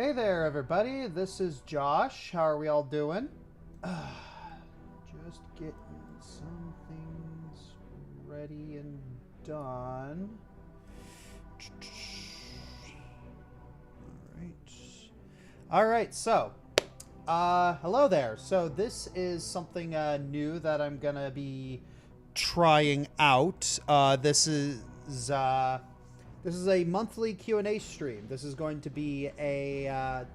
Hey there, everybody. This is Josh. How are we all doing? Just getting some things ready and done. All right. So, hello there. So this is something new that I'm gonna be trying out. This is a monthly Q&A stream. This is going to be a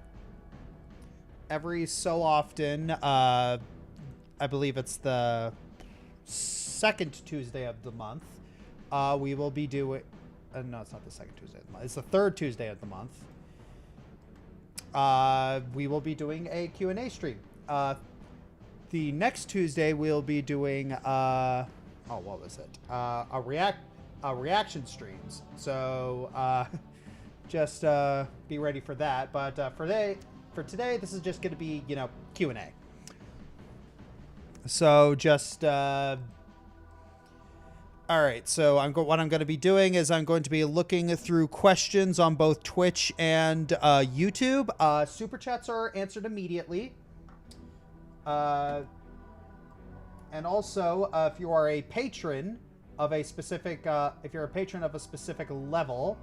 every so often. I believe it's the second Tuesday of the month. We will be doing. No, it's not the second Tuesday of the month. It's the third Tuesday of the month. We will be doing a Q&A stream. The next Tuesday we'll be doing. What was it? Reaction streams. So just be ready for that. But for today, this is just going to be, Q&A. So just all right. So what I'm going to be doing is I'm going to be looking through questions on both Twitch and YouTube. Super chats are answered immediately. And also, if you are a patron of a specific, if you're a patron of a specific level,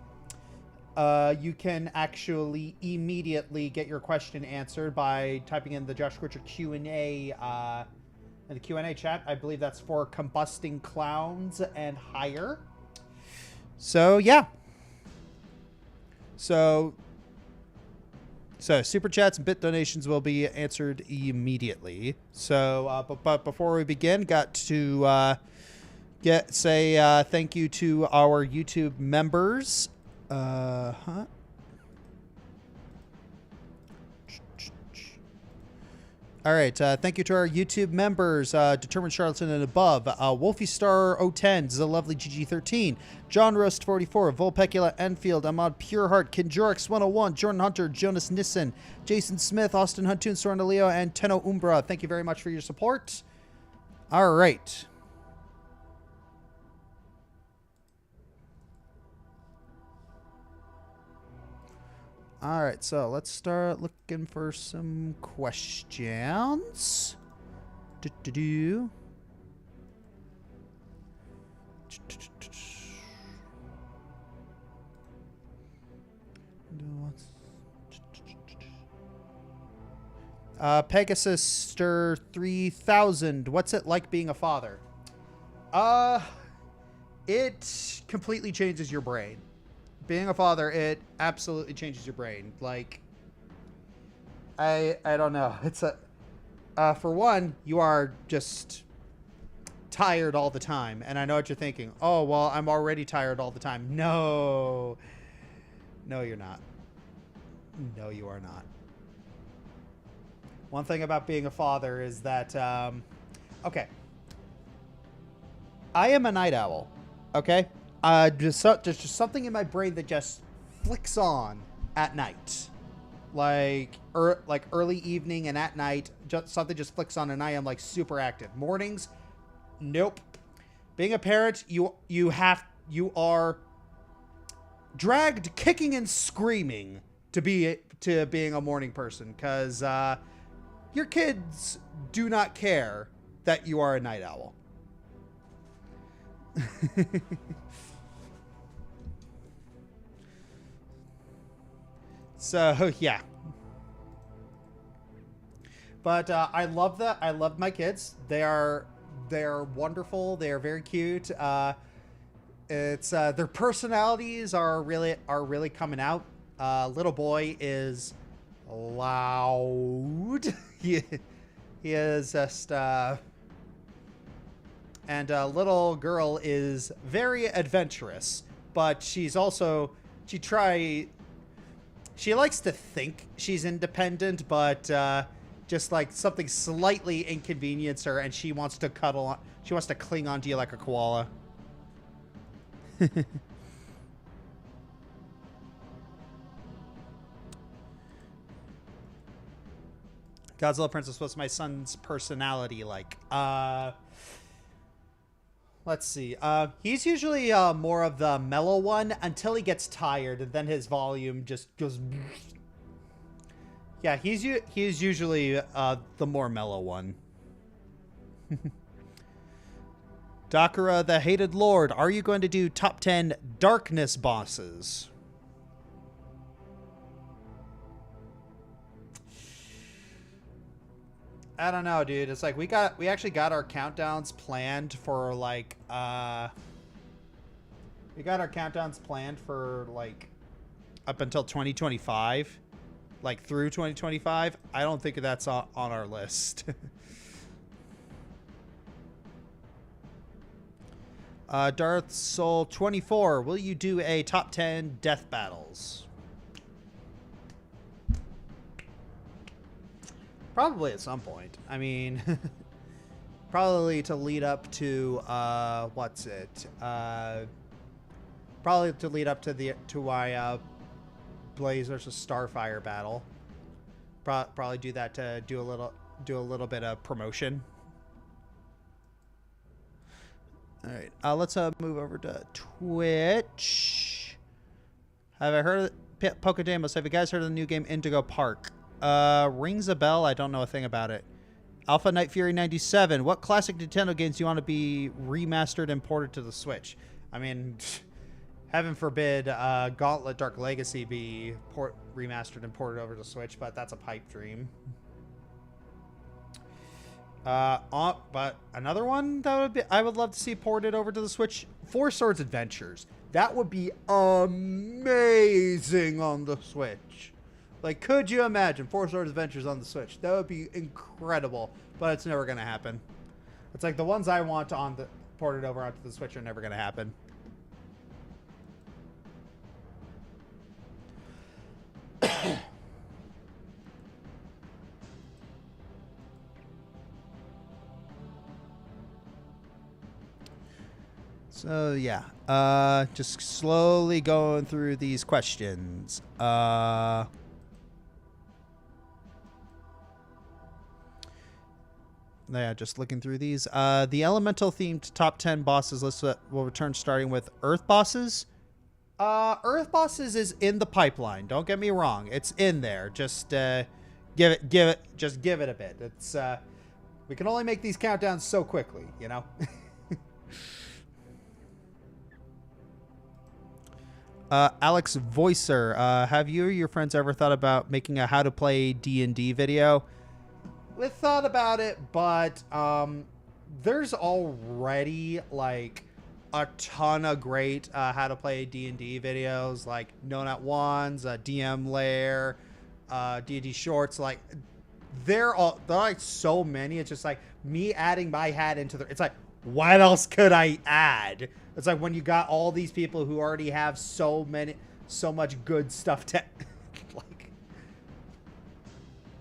you can actually immediately get your question answered by typing in the Josh Scorcher Q&A in the Q&A chat. I believe that's for combusting clowns and higher. So yeah. So super chats and bit donations will be answered immediately. So, but before we begin, got to say thank you to our YouTube members. All right. Thank you to our YouTube members, Determined Charlatan and Above, Wolfie Star 010, The Lovely GG13, John Roast 44, Volpecula Enfield, Ahmad Pureheart, Kinjorix 101, Jordan Hunter, Jonas Nissen, Jason Smith, Austin Huntoon, Sorna Leo, and Tenno Umbra. Thank you very much for your support. All right. All right, so let's start looking for some questions. Pegasus Stir 3000. What's it like being a father? It completely changes your brain. Being a father, it absolutely changes your brain. Like, I don't know. It's for one, you are just tired all the time. And I know what you're thinking. Oh, well, I'm already tired all the time. No, you're not. No, you are not. One thing about being a father is that, okay. I am a night owl. Okay. Just something in my brain that just flicks on at night, like early evening and at night. Something just flicks on, and I am like super active. Mornings, nope. Being a parent, you are dragged kicking and screaming to being a morning person, because your kids do not care that you are a night owl. So yeah, but I love that. I love my kids. They're wonderful. They are very cute. It's their personalities are really coming out. Little boy is loud. he is just and little girl is very adventurous, but she's also she likes to think she's independent, but just like something slightly inconvenience her, and she wants to cuddle on. She wants to cling onto you like a koala. Godzilla Princess, what's my son's personality like? Let's see. He's usually more of the mellow one until he gets tired, and then his volume just goes. Yeah, he's usually the more mellow one. Dakara, the Hated Lord, are you going to do top 10 darkness bosses? I don't know, dude. It's like we actually got our countdowns planned for like we got our countdowns planned for like up until 2025, like through 2025. I don't think that's on our list. Darth Soul 24, will you do a top 10 death battles? Probably at some point. I mean, probably to lead up to what's it? Probably to lead up to my Blaze versus Starfire battle. Probably do that to do a little bit of promotion. All right, let's move over to Twitch. Have I heard of Pokedamos? Have you guys heard of the new game Indigo Park? Rings a bell. I don't know a thing about it. Alpha Night Fury 97. What classic Nintendo games do you want to be remastered and ported to the Switch? I mean, heaven forbid Gauntlet Dark Legacy be remastered and ported over to Switch, but that's a pipe dream. But another one that I would love to see ported over to the Switch, Four Swords Adventures. That would be amazing on the Switch. Like, could you imagine Four Swords Adventures on the Switch? That would be incredible, but it's never going to happen. It's like the ones I want ported over onto the Switch are never going to happen. So, yeah. Just slowly going through these questions. Yeah, just looking through these. The elemental-themed top 10 bosses list will return starting with Earth bosses. Earth bosses is in the pipeline. Don't get me wrong. It's in there. Just give it a bit. It's we can only make these countdowns so quickly, you know? Alex Voicer, have you or your friends ever thought about making a how to play D&D video? We thought about it, but there's already like a ton of great how to play D&D videos, like No Not Ones, DM Lair, D&D Shorts. Like they're like so many. It's just like me adding my hat into the. It's like, what else could I add? It's like when you got all these people who already have so much good stuff to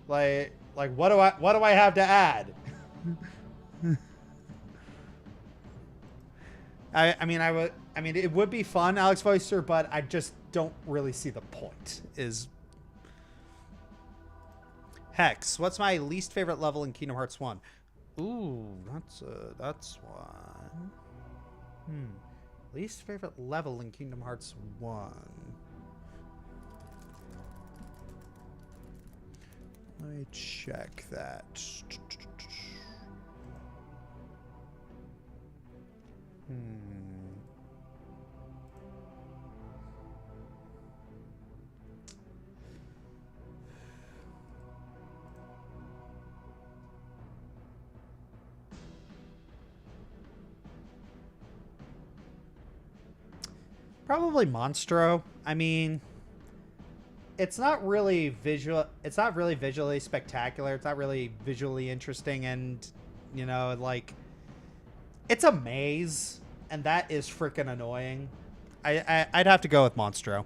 like what do I have to add? I mean it would be fun, Alex Voicer, but I just don't really see the point. Hex, what's my least favorite level in Kingdom Hearts 1? Ooh, that's one. Least favorite level in Kingdom Hearts 1. Let me check that. Probably Monstro. I mean, it's not really visual. It's not really visually spectacular. It's not really visually interesting, and you know, like, it's a maze, and that is freaking annoying. I'd have to go with Monstro.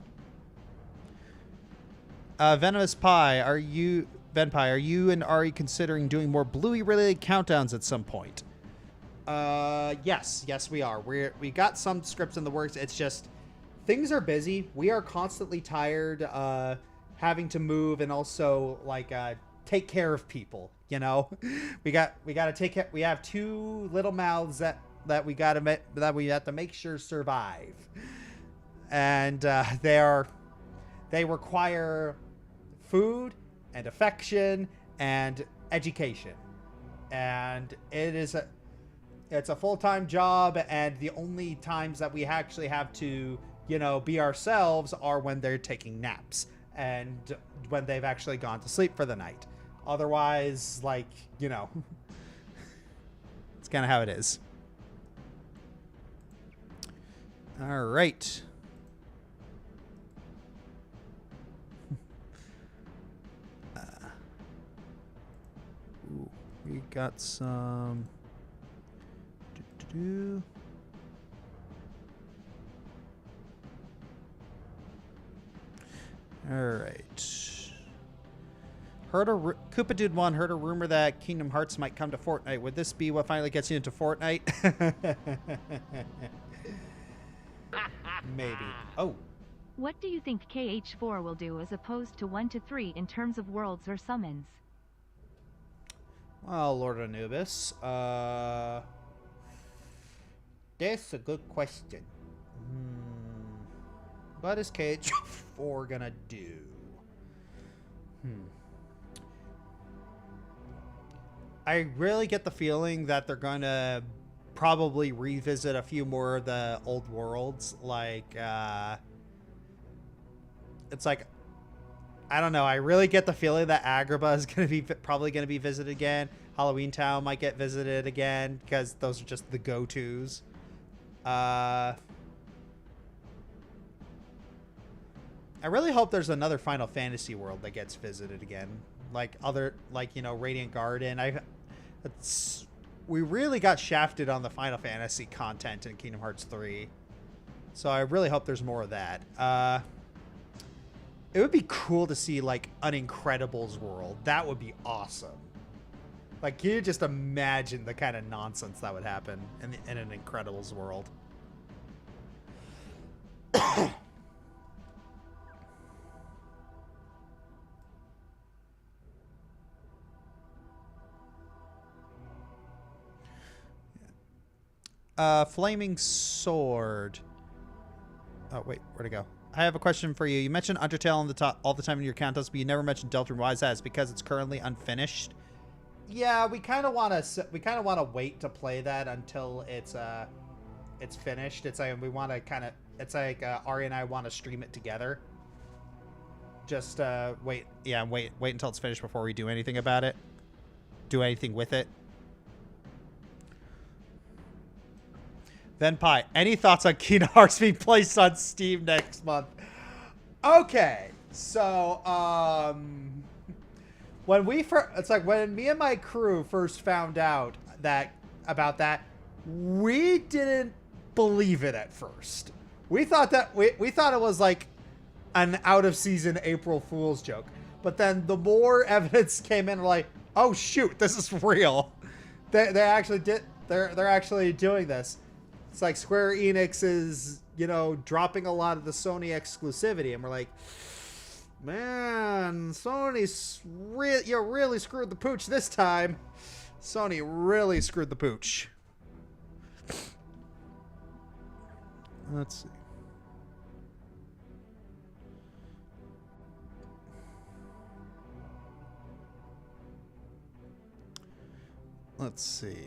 Venomous Pie, Venpie, are you and Ari considering doing more Bluey related countdowns at some point? Yes, we are. We got some scripts in the works. It's just things are busy. We are constantly tired, having to move and also like take care of people. You know, we got to take care. We have two little mouths that we have to make sure survive, and they require food and affection and education. And it's a full-time job, and the only times that we actually have to, you know, be ourselves are when they're taking naps and when they've actually gone to sleep for the night. Otherwise, like, you know, it's kind of how it is. All right. Ooh, we got some. All right. Koopa Dude 1 heard a rumor that Kingdom Hearts might come to Fortnite. Would this be what finally gets you into Fortnite? Maybe. Oh. What do you think KH4 will do as opposed to 1 to 3 in terms of worlds or summons? Well, Lord Anubis, that's a good question. What is KH4 gonna do? I really get the feeling that they're gonna probably revisit a few more of the old worlds. Like, it's like, I don't know. I really get the feeling that Agrabah is gonna be probably gonna be visited again. Halloween Town might get visited again because those are just the go-tos. I really hope there's another Final Fantasy world that gets visited again, like you know, Radiant Garden. We really got shafted on the Final Fantasy content in Kingdom Hearts 3, so I really hope there's more of that. It would be cool to see like an Incredibles world. That would be awesome. Like, can you just imagine the kind of nonsense that would happen in an Incredibles world? Flaming Sword. Oh, wait, where'd it go? I have a question for you. You mentioned Undertale on the top all the time in your countdowns, but you never mentioned Deltarune. Why is that? It's because it's currently unfinished. Yeah, we kind of want to wait to play that until it's finished. It's like we want to kind of, it's like Ari and I want to stream it together. Just wait until it's finished before we do anything about it. Do anything with it. Then Pie, any thoughts on Kingdom Hearts being placed on Steam next month? Okay, so when me and my crew first found out about that, we didn't believe it at first. We thought it was like an out of season April Fool's joke. But then the more evidence came in, like, oh shoot, this is real. They're actually doing this. It's like Square Enix is, you know, dropping a lot of the Sony exclusivity, and we're like, man, Sony's really screwed the pooch this time. Sony really screwed the pooch. Let's see. Let's see.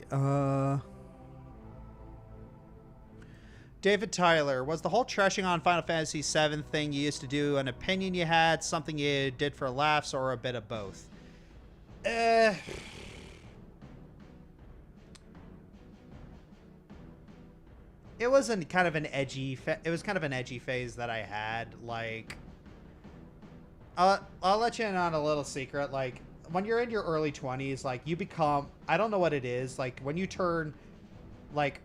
David Tyler, was the whole trashing on Final Fantasy VII thing you used to do an opinion you had, something you did for laughs, or a bit of both? It was kind of an edgy phase that I had. Like, I'll let you in on a little secret. Like, when you're in your early 20s, like, you become, I don't know what it is, like, when you turn, like,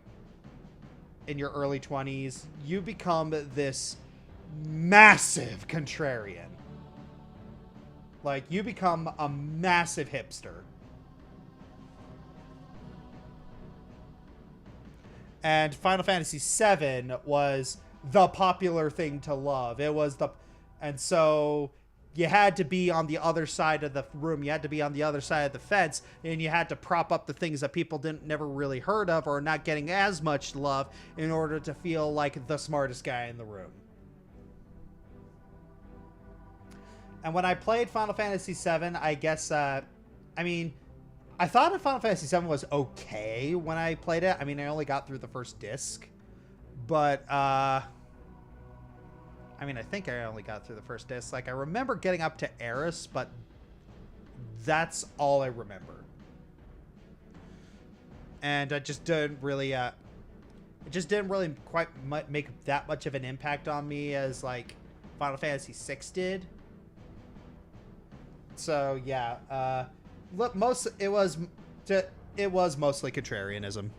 in your early 20s, you become this massive contrarian. Like, you become a massive hipster. And Final Fantasy VII was the popular thing to love. And so you had to be on the other side of the room. You had to be on the other side of the fence, and you had to prop up the things that people never really heard of or not getting as much love in order to feel like the smartest guy in the room. And when I played Final Fantasy VII, I guess, I mean, I thought Final Fantasy VII was okay when I played it. I mean, I only got through the first disc. But, I mean, I think I only got through the first disc. Like, I remember getting up to Eris, but that's all I remember. And I just didn't really, it just didn't really quite make that much of an impact on me as, like, Final Fantasy VI did. So, yeah, look, it was mostly contrarianism.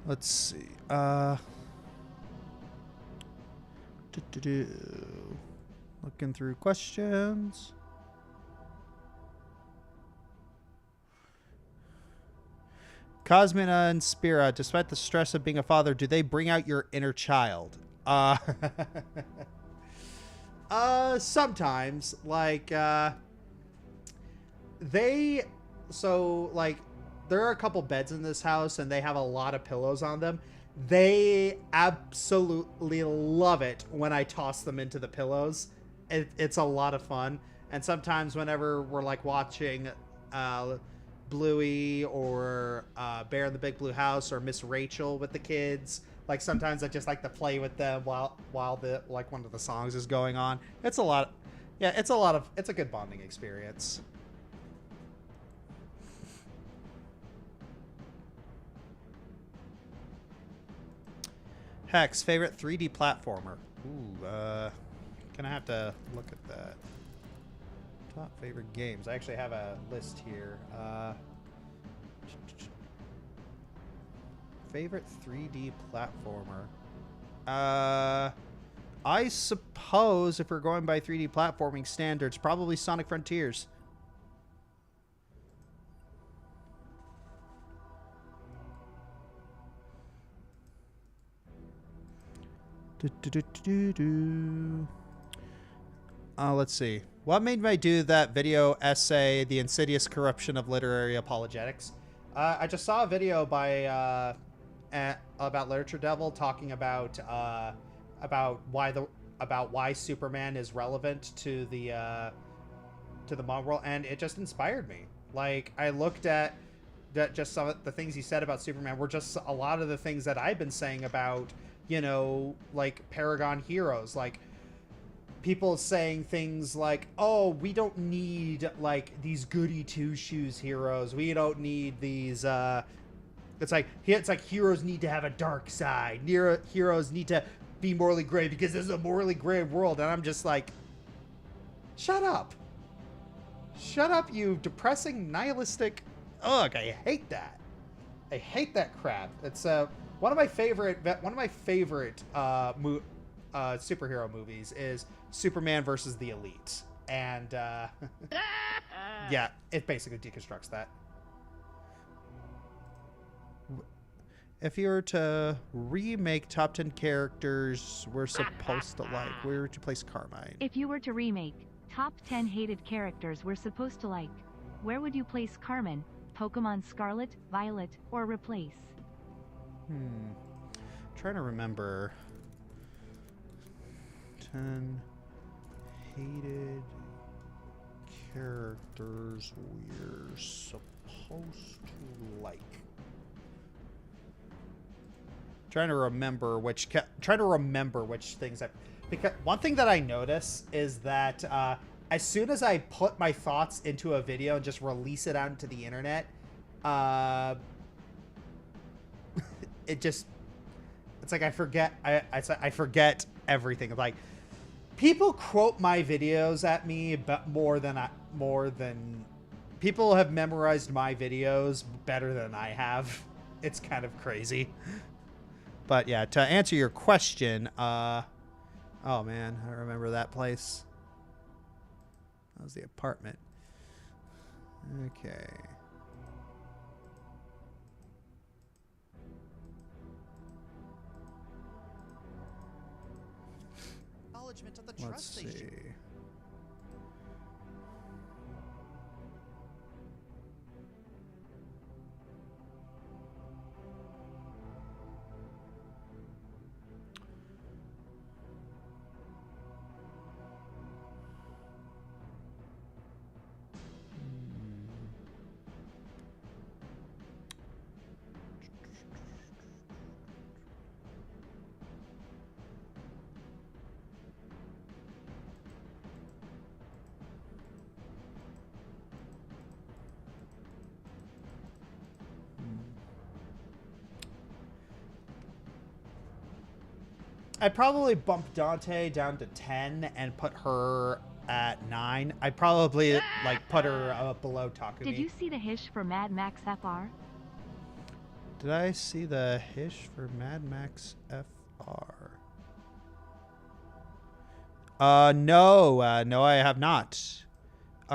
Let's see. Looking through questions. Cosmina and Spira, despite the stress of being a father, do they bring out your inner child? Sometimes. Like, there are a couple beds in this house, and they have a lot of pillows on them. They absolutely love it when I toss them into the pillows. It's a lot of fun. And sometimes whenever we're, like, watching Bluey or Bear in the Big Blue House or Miss Rachel with the kids, like, sometimes I just like to play with them while the, like, one of the songs is going on. It's a good bonding experience. Hex, favorite 3D platformer. Ooh, gonna have to look at that. Top favorite games. I actually have a list here. Favorite 3D platformer. I suppose if we're going by 3D platforming standards, probably Sonic Frontiers. Let's see. What made me do that video essay, The Insidious Corruption of Literary Apologetics? I just saw a video by about Literature Devil talking about why Superman is relevant to the modern world, and it just inspired me. Like, I looked at that, just some of the things he said about Superman were just a lot of the things that I've been saying about, you know, like, Paragon heroes. Like, people saying things like, oh, we don't need, like, these goody two-shoes heroes. We don't need these, it's like heroes need to have a dark side. Heroes need to be morally gray because this is a morally gray world. And I'm just like, shut up. Shut up, you depressing, nihilistic... Ugh, I hate that. I hate that crap. It's, one of my favorite superhero movies is Superman versus the Elite, and yeah, it basically deconstructs that. If you were to remake top 10 characters we're supposed to like, where would you place Carmine? If you were to remake top 10 hated characters we're supposed to like, where would you place Carmen, Pokemon Scarlet, Violet, or replace? Trying to remember. 10 hated characters we're supposed to like. Trying to remember which things because one thing that I notice is that as soon as I put my thoughts into a video and just release it out into the internet, it's like I forget everything. Like, people quote my videos at me, but more than people have memorized my videos better than I have. It's kind of crazy. But yeah, to answer your question, oh man, I remember that place. That was the apartment. Okay. Acknowledgement of the Let's trust see. station. I'd probably bump Dante down to 10 and put her at 9. I'd probably like put her below Takumi. Did you see the hish for Mad Max FR? Did I see the hish for Mad Max FR? No, no, I have not.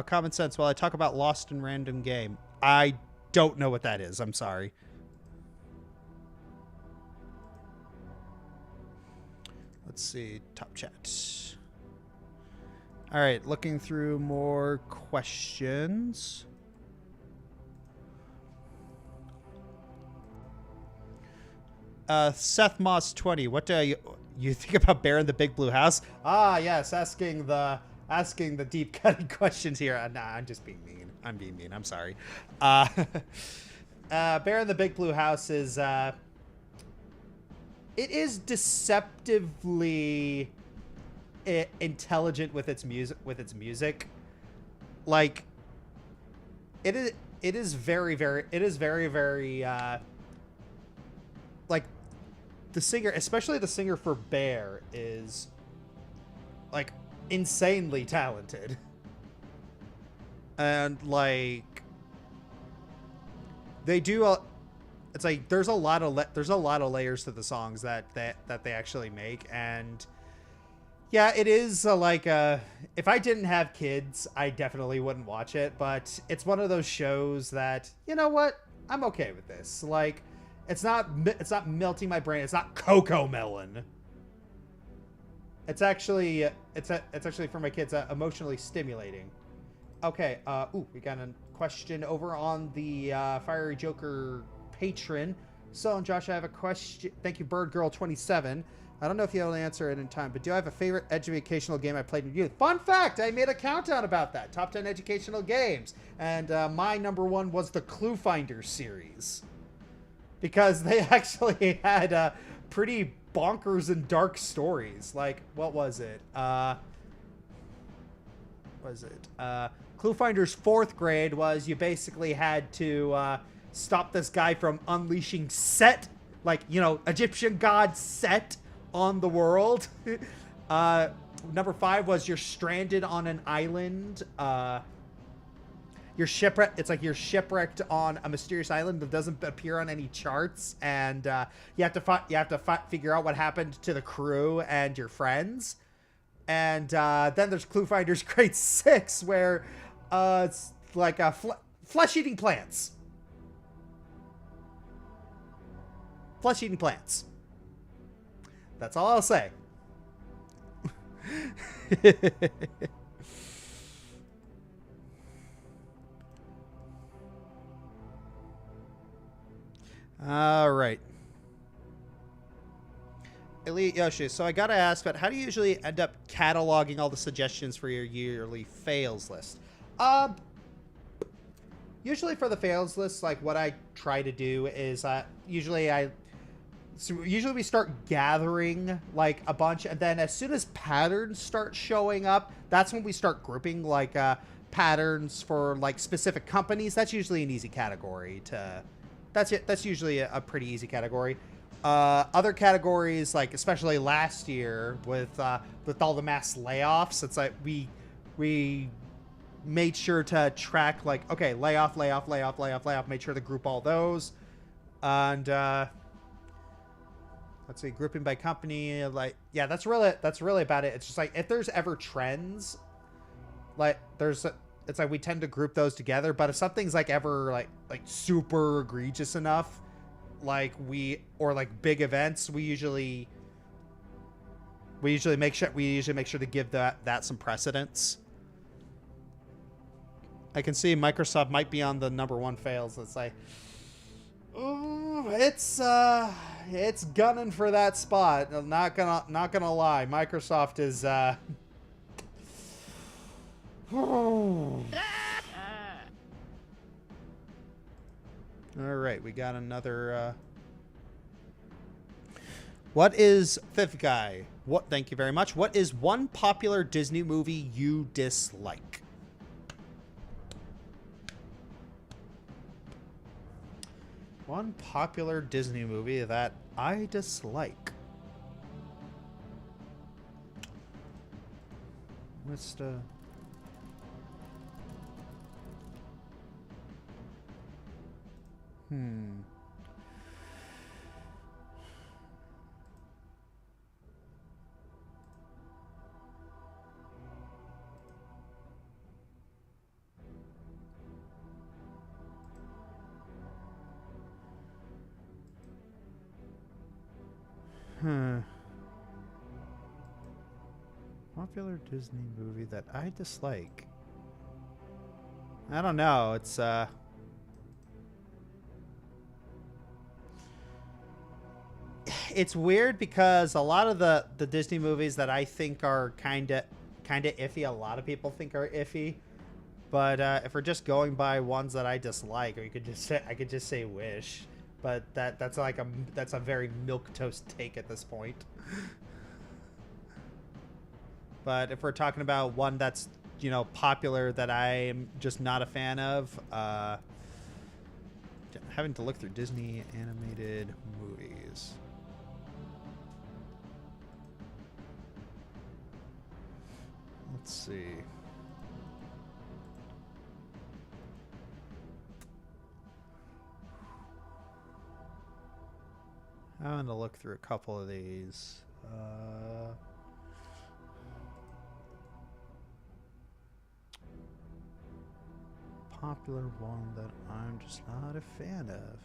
Common sense. While I talk about Lost in Random Game, I don't know what that is. I'm sorry. Let's see. Top chat. All right, looking through more questions. Seth Moss 20. What do you think about Bear in the Big Blue House? Ah, yes, asking the deep cutting questions here. Nah, I'm just being mean. I'm being mean. I'm sorry. Bear in the Big Blue House is it is deceptively intelligent with its music. Like it is very like the singer, especially the singer for Bear, is like insanely talented. And like they do it's like there's a lot of layers to the songs that they actually make. And yeah, it is if I didn't have kids, I definitely wouldn't watch it, but it's one of those shows that, you know what, I'm okay with this. Like it's not melting my brain. It's not Coco Melon. It's actually for my kids emotionally stimulating. Okay, we got a question over on the Fiery Joker patron. So, Josh, I have a question. Thank you, BirdGirl27. I don't know if you'll answer it in time, but do I have a favorite educational game I played in youth? Fun fact, I made a countdown about that. Top 10 educational games. And my number 1 was the Clue Finder series. Because they actually had pretty bonkers and dark stories. Like, what was it? Clue Finder's 4th grade was you basically had to stop this guy from unleashing Set, like, you know, Egyptian god Set on the world. Number 5 was you're stranded on an island. You're shipwrecked. It's like you're shipwrecked on a mysterious island that doesn't appear on any charts, and you have to figure out what happened to the crew and your friends. And then there's Clue Finder's Grade 6, where it's like flesh-eating plants. Flesh-eating plants. That's all I'll say. All right. Elite Yoshi, so I gotta ask, but how do you usually end up cataloging all the suggestions for your yearly fails list? Usually for the fails list, like what I try to do is usually we start gathering like a bunch, and then as soon as patterns start showing up, that's when we start grouping like patterns for like specific companies. That's usually an easy category to. That's usually a pretty easy category. Other categories, like especially last year with all the mass layoffs, it's like we made sure to track like, okay, layoff, made sure to group all those. And let's see, grouping by company, like, yeah, that's really about it. It's just like if there's ever trends, like it's like we tend to group those together, but if something's like ever like super egregious enough, like or like big events, we usually make sure to give that some precedence. I can see Microsoft might be on the number 1 fails. It's like, ooh, it's gunning for that spot. I'm not gonna lie, Microsoft is all right, we got another. What is Fifth Guy? What? Thank you very much. What is one popular Disney movie you dislike? One popular Disney movie that I dislike. Mr. Popular Disney movie that I dislike. I don't know. It's weird because a lot of the Disney movies that I think are kind of iffy, a lot of people think are iffy. But if we're just going by ones that I dislike, or you could just say, I could just say Wish. But that's a very milquetoast take at this point. But if we're talking about one that's, you know, popular that I'm just not a fan of, having to look through Disney animated movies. Let's see. I'm going to look through a couple of these. Popular one that I'm just not a fan of.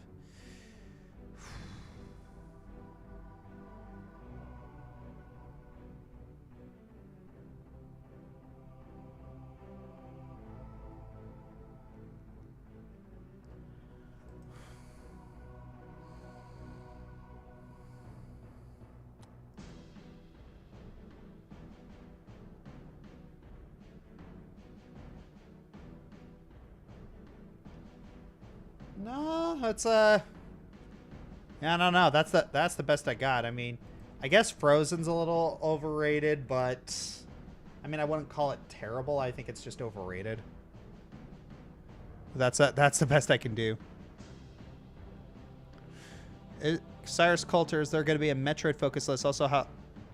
No, that's yeah, I don't know. That's the best I got. I mean, I guess Frozen's a little overrated, but I mean, I wouldn't call it terrible. I think it's just overrated. That's the best I can do. Cyrus Coulter, is there going to be a Metroid focus list? Also, how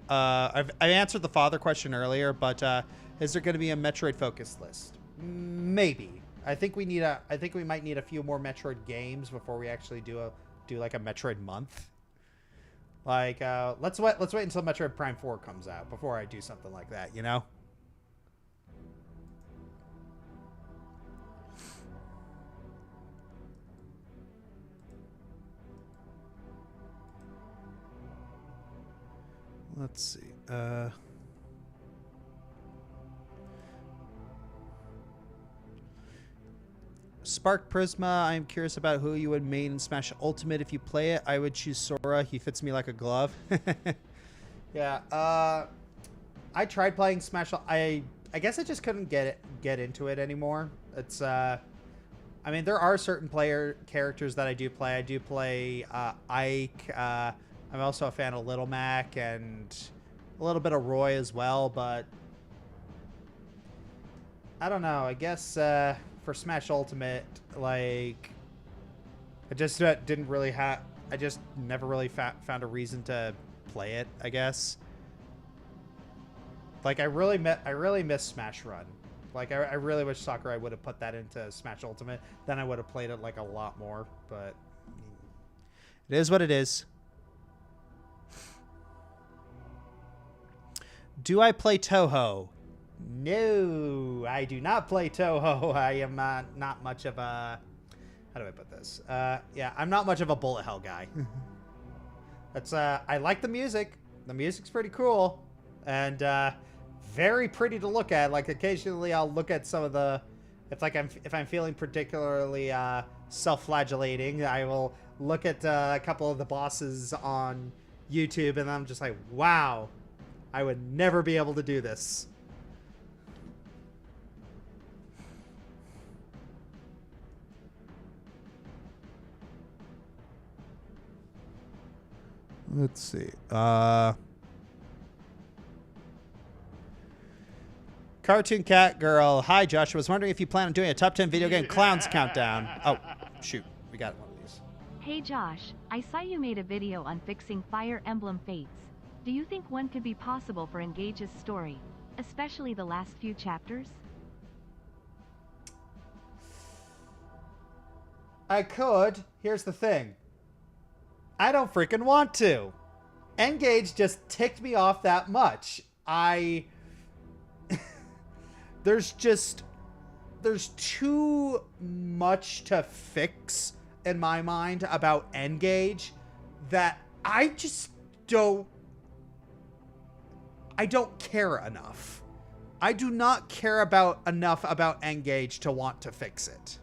I answered the father question earlier, but is there going to be a Metroid focus list? Maybe. I think we might need a few more Metroid games before we actually do like a Metroid month. Like let's wait until Metroid Prime 4 comes out before I do something like that, you know? Let's see. Spark Prisma, I'm curious about who you would main in Smash Ultimate if you play it. I would choose Sora. He fits me like a glove. Yeah. I tried playing Smash. I guess I just couldn't get into it anymore. It's I mean, there are certain characters that I do play. I do play Ike. I'm also a fan of Little Mac and a little bit of Roy as well, but I don't know. I guess for Smash Ultimate, like, I just didn't really have. I just never really found a reason to play it, I guess. Like, I really miss Smash Run. Like, I really wish Sakurai would have put that into Smash Ultimate. Then I would have played it, like, a lot more. But it is what it is. Do I play Toho? No, I do not play Toho. I am not much of a... How do I put this? Yeah, I'm not much of a bullet hell guy. That's I like the music. The music's pretty cool. And very pretty to look at. Like, occasionally I'll look at some of the... If I'm feeling particularly self-flagellating, I will look at a couple of the bosses on YouTube, and I'm just like, wow, I would never be able to do this. Let's see. Cartoon Cat Girl. Hi, Josh. I was wondering if you plan on doing a top 10 video game clowns countdown. Oh, shoot. We got one of these. Hey, Josh. I saw you made a video on fixing Fire Emblem Fates. Do you think one could be possible for Engage's story? Especially the last few chapters? I could. Here's the thing. I don't freaking want to. Engage just ticked me off that much. There's too much to fix in my mind about Engage that I don't care enough. I do not care enough about Engage to want to fix it.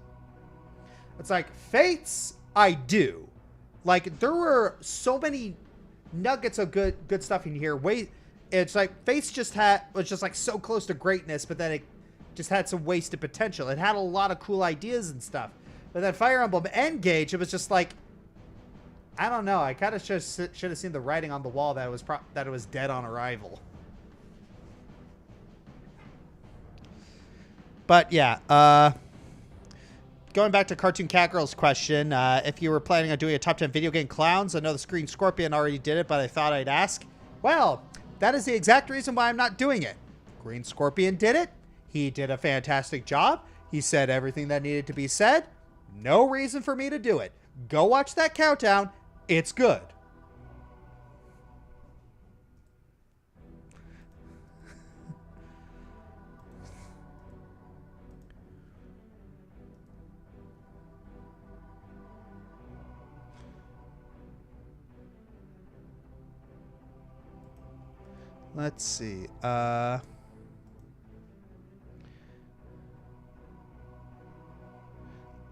It's like Fates, I do. Like, there were so many nuggets of good stuff in here. It's like Fates was just like so close to greatness, but then it just had some wasted potential. It had a lot of cool ideas and stuff. But then Fire Emblem Engage, it was just like, I don't know. I kind of should have seen the writing on the wall that it was dead on arrival. But yeah, going back to Cartoon Cat Girl's question, if you were planning on doing a top 10 video game clowns, I know the Screen Scorpion already did it, but I thought I'd ask. Well, that is the exact reason why I'm not doing it. Green Scorpion did it. He did a fantastic job. He said everything that needed to be said. No reason for me to do it. Go watch that countdown. It's good. Let's see.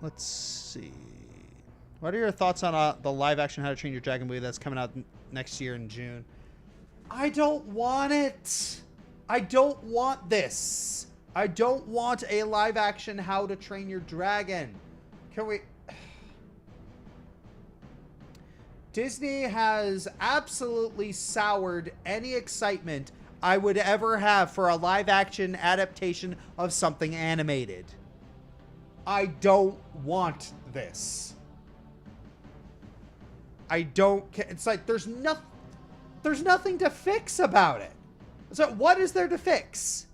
Let's see. What are your thoughts on the live-action How to Train Your Dragon movie that's coming out next year in June? I don't want it. I don't want this. I don't want a live-action How to Train Your Dragon. Can we... Disney has absolutely soured any excitement I would ever have for a live-action adaptation of something animated. I don't want this. I don't care. It's like there's nothing to fix about it. So what is there to fix?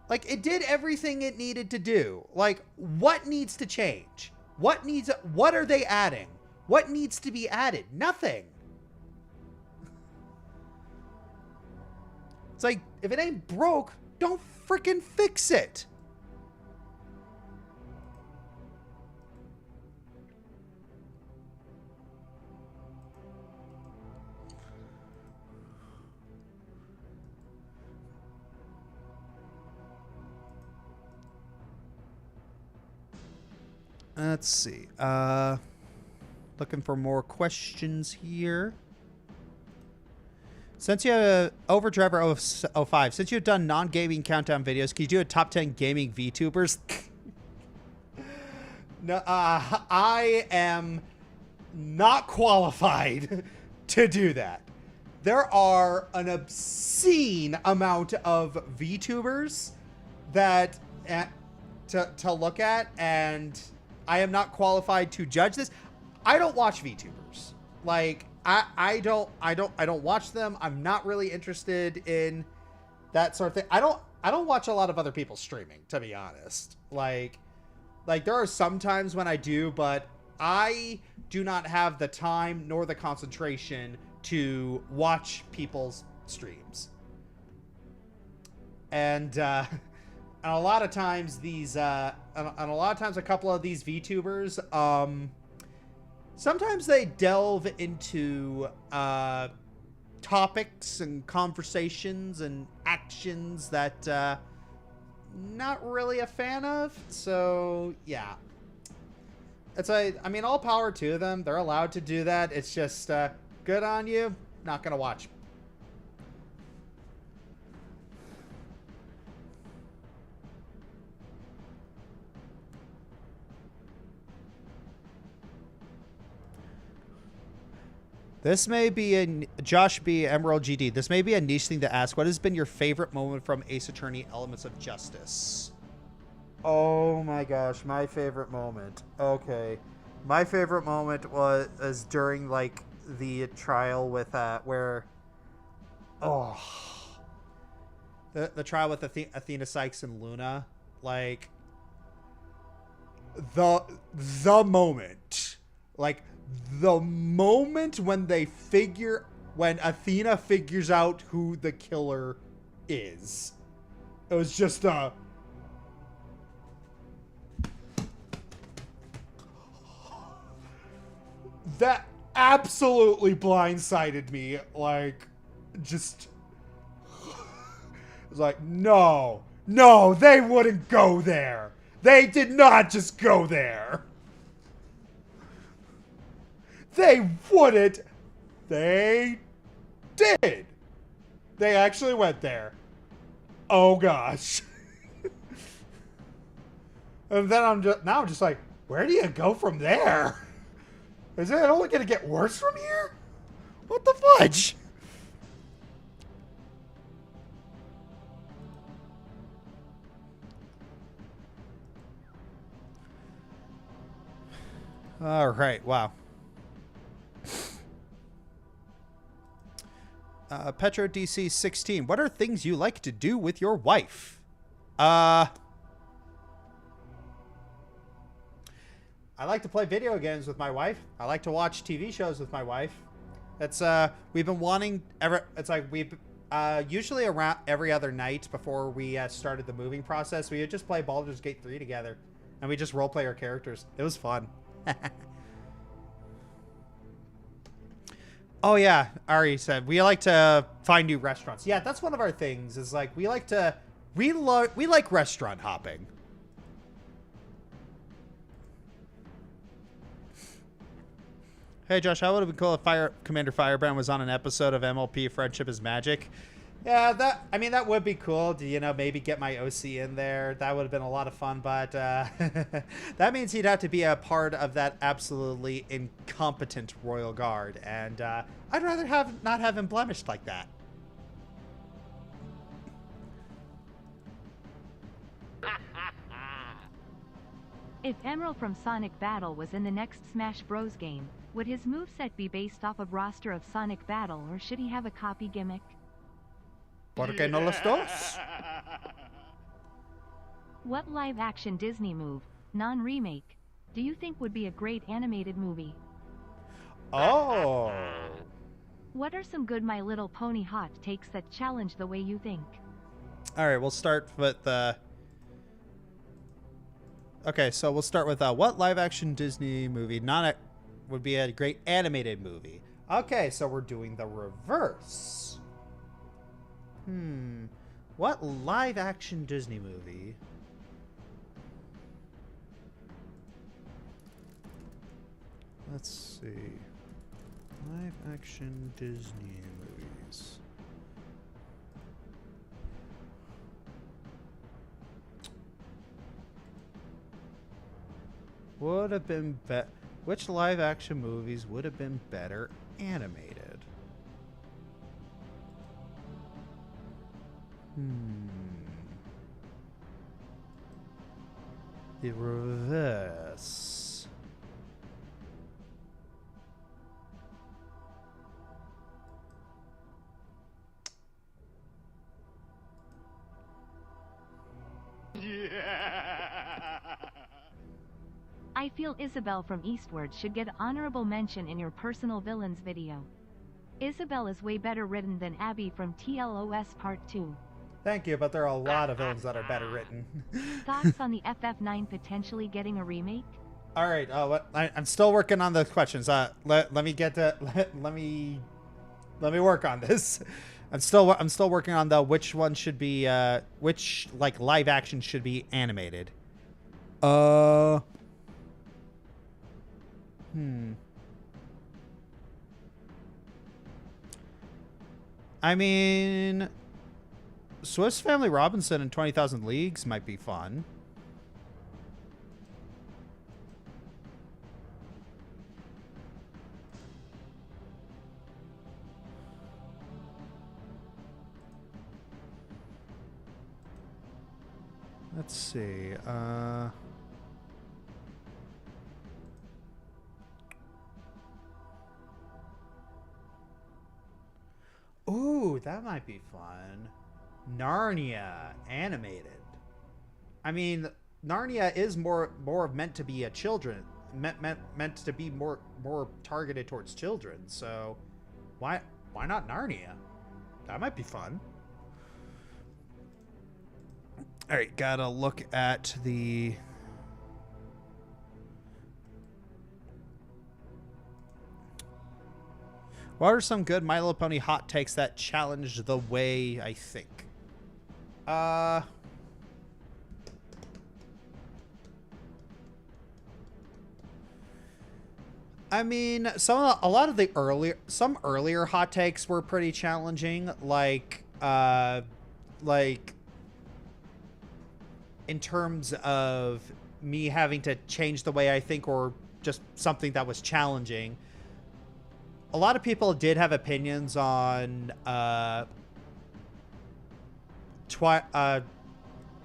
Like, it did everything it needed to do. Like, what needs to change? What are they adding? What needs to be added? Nothing. It's like, if it ain't broke, don't freaking fix it. Let's see. Looking for more questions here. Since you have Overdriver 05, since you've done non-gaming countdown videos, can you do a top 10 gaming VTubers? No, I am not qualified to do that. There are an obscene amount of VTubers that to look at, and I am not qualified to judge this. I don't watch VTubers. Like, I don't watch them. I'm not really interested in that sort of thing. I don't watch a lot of other people streaming, to be honest. Like there are some times when I do, but I do not have the time nor the concentration to watch people's streams. And a lot of times a couple of these VTubers, sometimes they delve into topics and conversations and actions that not really a fan of. So yeah, I mean, all power to them. They're allowed to do that. It's just good on you. Not gonna watch. This may be a Josh B. Emerald GD. This may be a niche thing to ask. What has been your favorite moment from Ace Attorney Elements of Justice? Oh my gosh, my favorite moment. Okay. My favorite moment was during like the trial with where Oh, the trial with Athena, Sykes, and Luna, like the moment, like the moment when Athena figures out who the killer is, it was just that absolutely blindsided me. Like, just, it's like, no, they wouldn't go there. They did not just go there. They wouldn't. They did. They actually went there. Oh gosh. And then I'm just like, where do you go from there? Is it only gonna get worse from here? What the fudge? All right, wow. Petro DC 16. What are things you like to do with your wife? I like to play video games with my wife. I like to watch TV shows with my wife. It's we've been wanting it's like we usually around every other night before we started the moving process, we would just play Baldur's Gate 3 together, and we just roleplay our characters. It was fun. Oh yeah, Ari said we like to find new restaurants. Yeah, that's one of our things. Is like we like restaurant hopping. Hey Josh, how would it be cool if Commander Firebrand was on an episode of MLP Friendship is Magic? Yeah, that would be cool. Do you know, maybe get my OC in there? That would have been a lot of fun, but that means he'd have to be a part of that absolutely incompetent Royal Guard, and I'd rather not have him blemished like that. If Emerald from Sonic Battle was in the next Smash Bros. Game, would his moveset be based off of roster of Sonic Battle, or should he have a copy gimmick? ¿Por qué no los dos? What live-action Disney move, non-remake, do you think would be a great animated movie? Oh. What are some good My Little Pony hot takes that challenge the way you think? All right, we'll start with okay, so we'll start with what live-action Disney movie would be a great animated movie? Okay, so we're doing the reverse. What live-action Disney movie? Let's see. Live-action Disney movies. Would have been which live-action movies would have been better animated? The reverse. I feel Isabel from Eastward should get honorable mention in your personal villains video. Isabel is way better written than Abby from TLOS Part 2. Thank you, but there are a lot of villains that are better written. Thoughts on the FF9 potentially getting a remake? All right, I'm still working on those questions. Let me work on this. I'm still working on which one should be which like live action should be animated. I mean, Swiss Family Robinson and 20,000 Leagues might be fun. Let's see. Ooh, Ooh, that might be fun. Narnia animated. I mean, Narnia is more meant to be a children meant to be more targeted towards children. So why not Narnia? That might be fun. All right, gotta look at the. What are some good My Little Pony hot takes that challenge the way I think? I mean, some earlier hot takes were pretty challenging, like in terms of me having to change the way I think, or just something that was challenging. A lot of people did have opinions on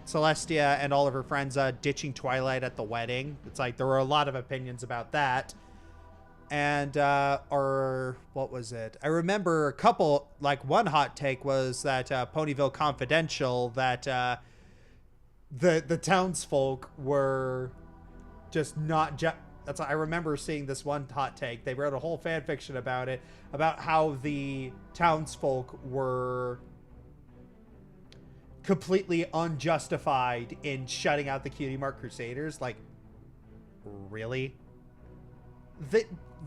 Celestia and all of her friends ditching Twilight at the wedding. It's like there were a lot of opinions about that. And or what was it? I remember a couple, like one hot take was that Ponyville Confidential, that the townsfolk were just not I remember seeing this one hot take. They wrote a whole fan fiction about it, about how the townsfolk were completely unjustified in shutting out the Cutie Mark Crusaders. Like, really?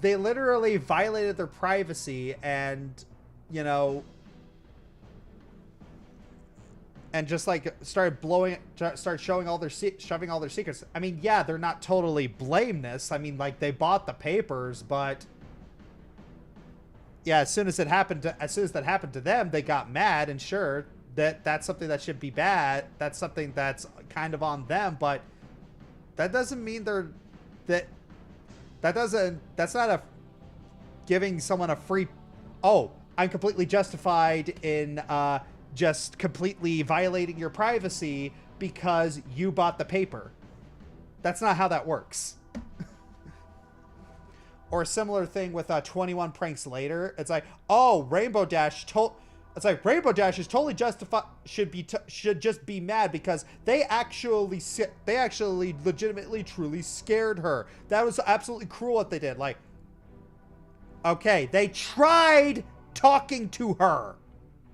They literally violated their privacy and, you know, and just like started shoving all their secrets. I mean, yeah, they're not totally blameless. I mean, like, they bought the papers, but yeah, as soon as that happened to them, they got mad. And sure, that's something that should be bad. That's something that's kind of on them, but that doesn't mean that's not giving someone a free, oh, I'm completely justified in just completely violating your privacy because you bought the paper. That's not how that works. Or a similar thing with 21 Pranks Later. It's like, oh, Rainbow Dash it's like Rainbow Dash is totally justified, should just be mad because they actually legitimately truly scared her. That was absolutely cruel what they did. Like, okay, they tried talking to her.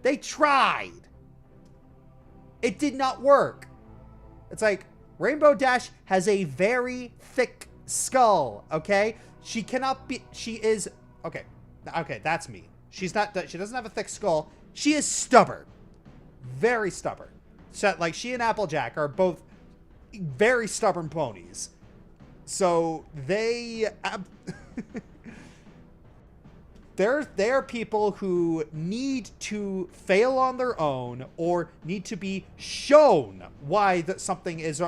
They tried. It did not work. It's like Rainbow Dash has a very thick skull, okay? She is okay, that's me. She doesn't have a thick skull. She is stubborn. Very stubborn. So, like, she and Applejack are both very stubborn ponies. So they they're people who need to fail on their own or need to be shown why something is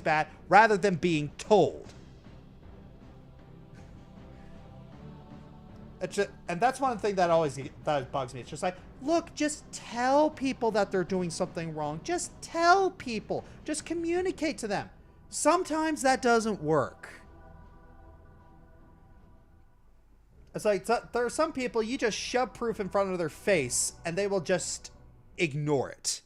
bad rather than being told. And that's one thing that bugs me. It's just like, look, just tell people that they're doing something wrong. Just tell people. Just communicate to them. Sometimes that doesn't work. It's like, there are some people you just shove proof in front of their face and they will just ignore it.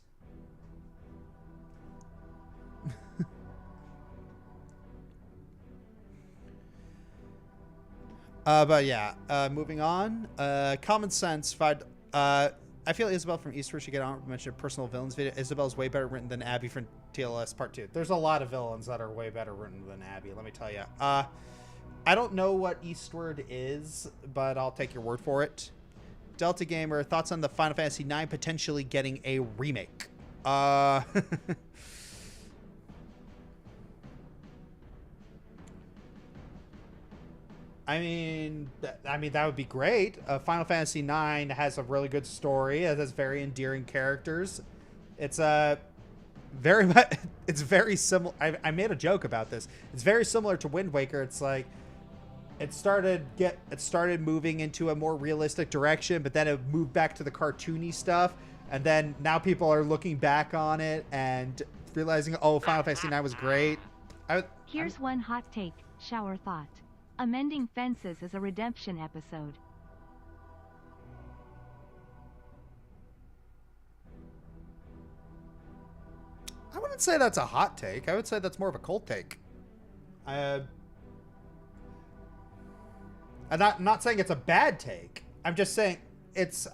But yeah, moving on. Common Sense. I feel Isabel from Eastward should get on mention personal villains video. Isabel's way better written than Abby from TLS Part 2. There's a lot of villains that are way better written than Abby, let me tell you. I don't know what Eastward is, but I'll take your word for it. Delta Gamer, thoughts on the Final Fantasy IX potentially getting a remake? I mean, that would be great. Final Fantasy IX has a really good story. It has very endearing characters. It's it's very similar. I made a joke about this. It's very similar to Wind Waker. It's like it started moving into a more realistic direction, but then it moved back to the cartoony stuff, and then now people are looking back on it and realizing, oh, Final Fantasy IX was great. Here's one hot take, shower thought. Amending Fences is a redemption episode. wouldn't say that's a hot take. I would say that's more of a cold take. I'm not saying it's a bad take. I'm just saying it's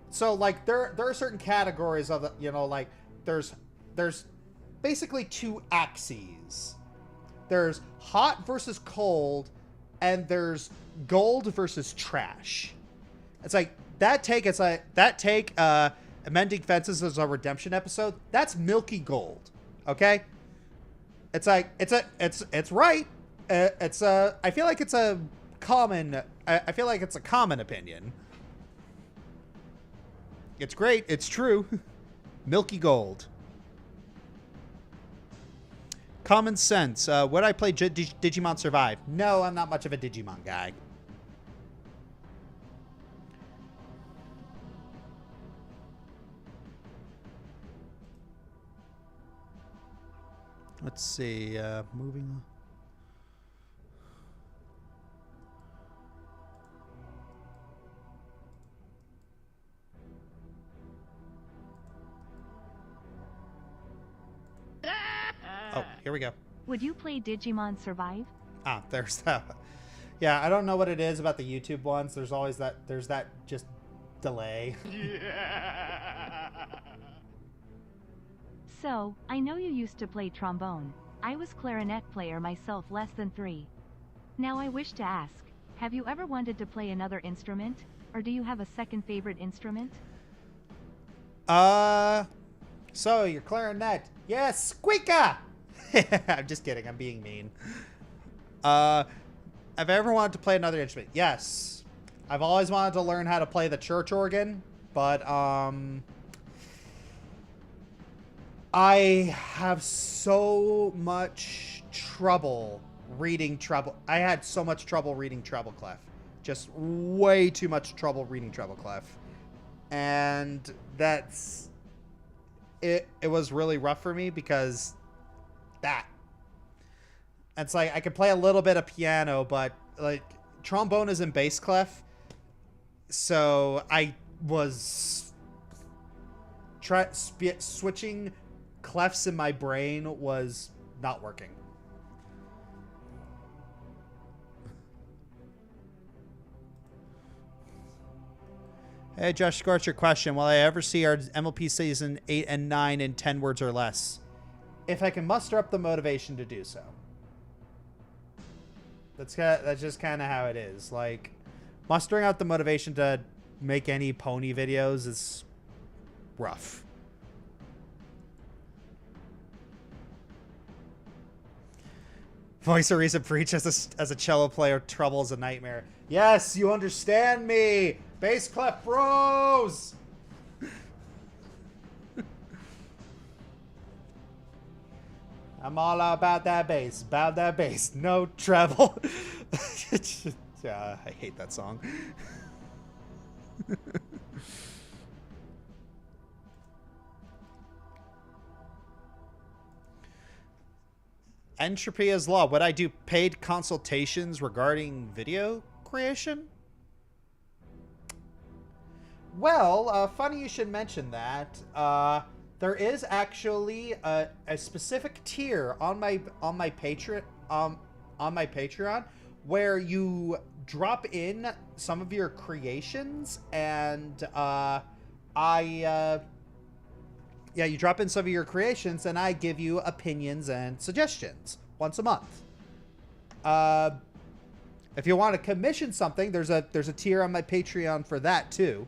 so like there are certain categories of the, you know, like there's basically two axes. There's hot versus cold, and there's gold versus trash. It's like that take. It's like that take. Amending Fences is a redemption episode. That's milky gold. Okay. It's like it's right. I feel like it's a common. I feel like it's a common opinion. It's great. It's true. Milky gold. Common sense. Would I play Digimon Survive? No, I'm not much of a Digimon guy. Let's see. Moving on. Oh, here we go. Would you play Digimon Survive? Ah, there's that. Yeah, I don't know what it is about the YouTube ones. There's always that. There's that just delay. So, I know you used to play trombone. I was clarinet player myself less than 3. Now I wish to ask, have you ever wanted to play another instrument? Or do you have a second favorite instrument? So your clarinet. Yes, squeaker! I'm just kidding, I'm being mean. Have I ever wanted to play another instrument? Yes. I've always wanted to learn how to play the church organ, but, I have so much trouble reading treble. I had so much trouble reading treble clef. Just way too much trouble reading treble clef. And that's... It was really rough for me because that. It's like I could play a little bit of piano, but like trombone is in bass clef. So I was switching clefs in my brain was not working. Hey, Josh Scorcher, question. Will I ever see our MLP season 8 and 9 in 10 words or less? If I can muster up the motivation to do so. That's just kind of how it is. Like, mustering out the motivation to make any pony videos is rough. Voice of Reason Preach as a cello player, trouble is a nightmare. Yes, you understand me! Bass clef bros! I'm all about that bass. No treble. I hate that song. Entropy is law. Would I do paid consultations regarding video creation? Well, funny you should mention that. There is actually a specific tier on my Patreon where you drop in some of your creations, and you drop in some of your creations, and I give you opinions and suggestions once a month. If you want to commission something, there's a tier on my Patreon for that too.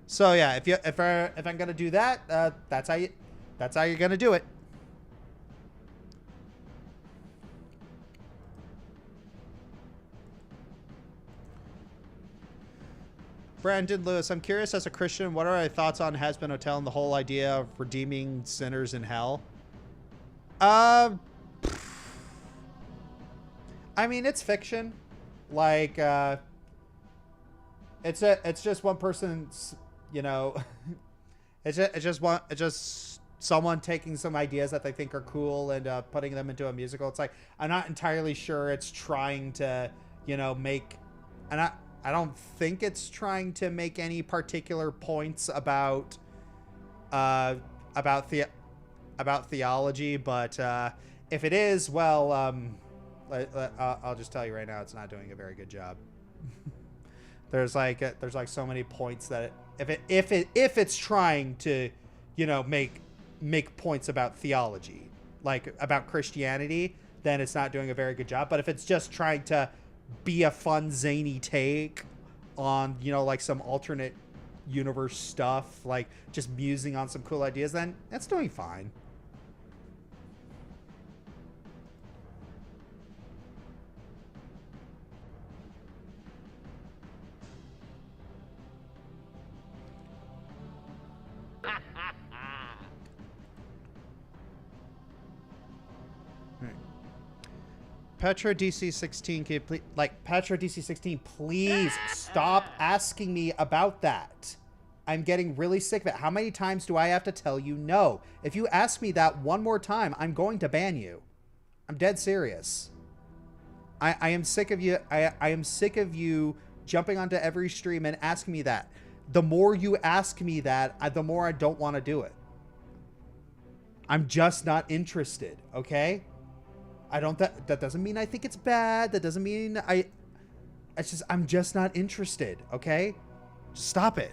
So yeah, if I'm gonna do that, that's how you're gonna do it. Brandon Lewis, I'm curious as a Christian, what are your thoughts on Has Been Hotel and the whole idea of redeeming sinners in hell? I mean, it's fiction. Like, it's just one person's, you know, it's just someone taking some ideas that they think are cool and putting them into a musical. It's like, I'm not entirely sure it's trying to, you know, make, I don't think it's trying to make any particular points about theology, but if it is, well, I'll just tell you right now, it's not doing a very good job. there's like so many points that if it's trying to, you know, make points about theology, like about Christianity, then it's not doing a very good job. But if it's just trying to be a fun, zany take on, you know, like some alternate universe stuff, like just musing on some cool ideas, then it's doing fine. Petra DC16, can you please, like, Petra DC16, please stop asking me about that. I'm getting really sick of it. How many times do I have to tell you no? If you ask me that one more time, I'm going to ban you. I'm dead serious. I am sick of you. I am sick of you jumping onto every stream and asking me that. The more you ask me that, the more I don't want to do it. I'm just not interested, okay? That doesn't mean I think it's bad. That doesn't mean I'm just not interested, okay? Just stop it.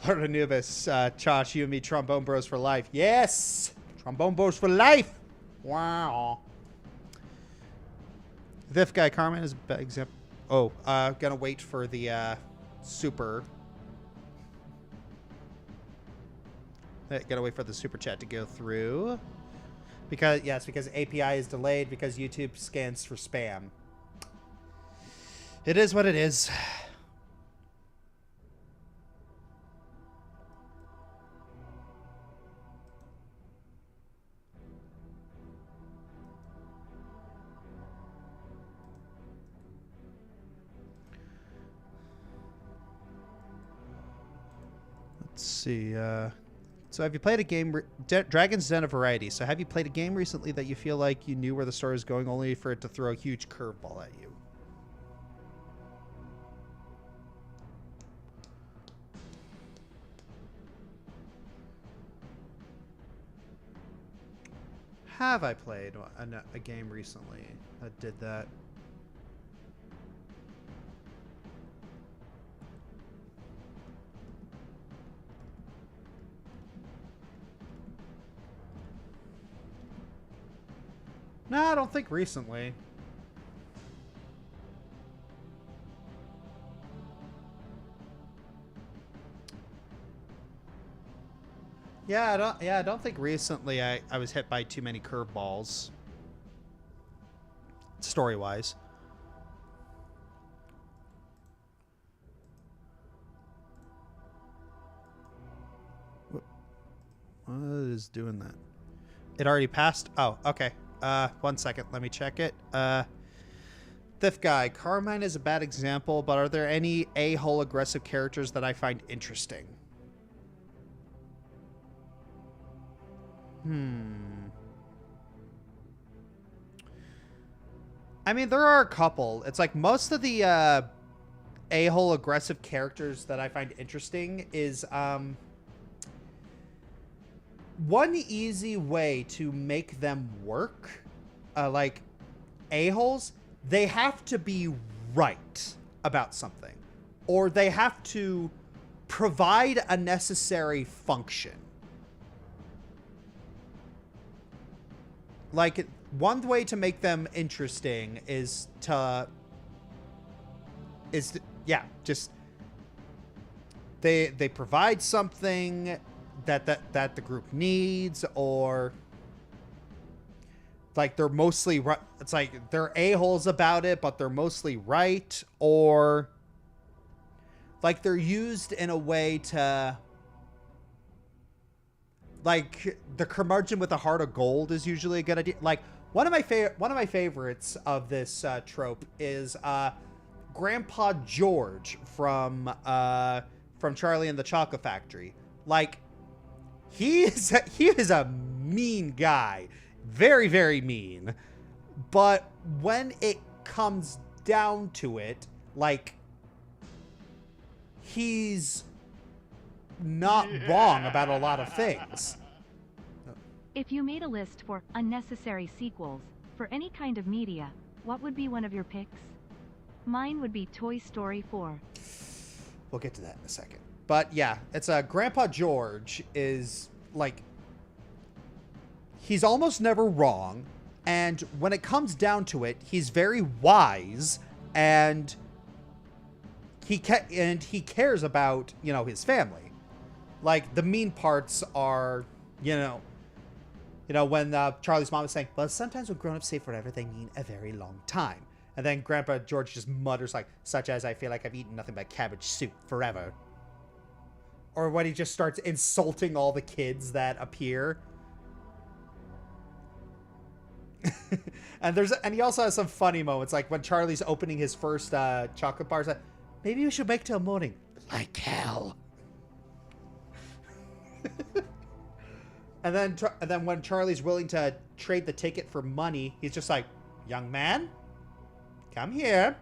Lord Anubis, Josh, you and me, trombone bros for life. Yes! Trombone bros for life! Wow. This guy, Carmen, is an example. Oh, gonna wait for the super. Gotta wait for the super chat to go through. Because API is delayed because YouTube scans for spam. It is what it is. Let's see. So have you played a game, Dragon's Den of Variety. So have you played a game recently that you feel like you knew where the story is going only for it to throw a huge curveball at you? Have I played a game recently that did that? No, I don't think recently. Yeah, I don't think recently I was hit by too many curveballs. Story-wise. What is doing that? It already passed? Oh, okay. 1 second. Let me check it. Thief Guy. Carmine is a bad example, but are there any a-hole aggressive characters that I find interesting? I mean, there are a couple. It's like most of the a-hole aggressive characters that I find interesting is one easy way to make them work, like a-holes, they have to be right about something, or they have to provide a necessary function. Like, one way to make them interesting is to just they provide something that the group needs, or like they're mostly right. It's like they're a-holes about it, but they're mostly right, or like they're used in a way to, like, the curmudgeon with a heart of gold is usually a good idea. Like one of my favorites of this trope is Grandpa George from Charlie and the Chocolate Factory. Like, he is a mean guy. Very, very mean. But when it comes down to it, like, he's not wrong about a lot of things. If you made a list for unnecessary sequels for any kind of media, what would be one of your picks? Mine would be Toy Story 4. We'll get to that in a second. But yeah, it's Grandpa George is like, he's almost never wrong, and when it comes down to it, he's very wise, and he cares about, you know, his family. Like, the mean parts are, you know, when Charlie's mom is saying, well, sometimes when grown-ups say forever, they mean a very long time. And then Grandpa George just mutters, like, such as I feel like I've eaten nothing but cabbage soup forever. Or when he just starts insulting all the kids that appear. And he also has some funny moments, like when Charlie's opening his first chocolate bars. Like, maybe we should wait till morning. Like hell. And then when Charlie's willing to trade the ticket for money, he's just like, young man, come here.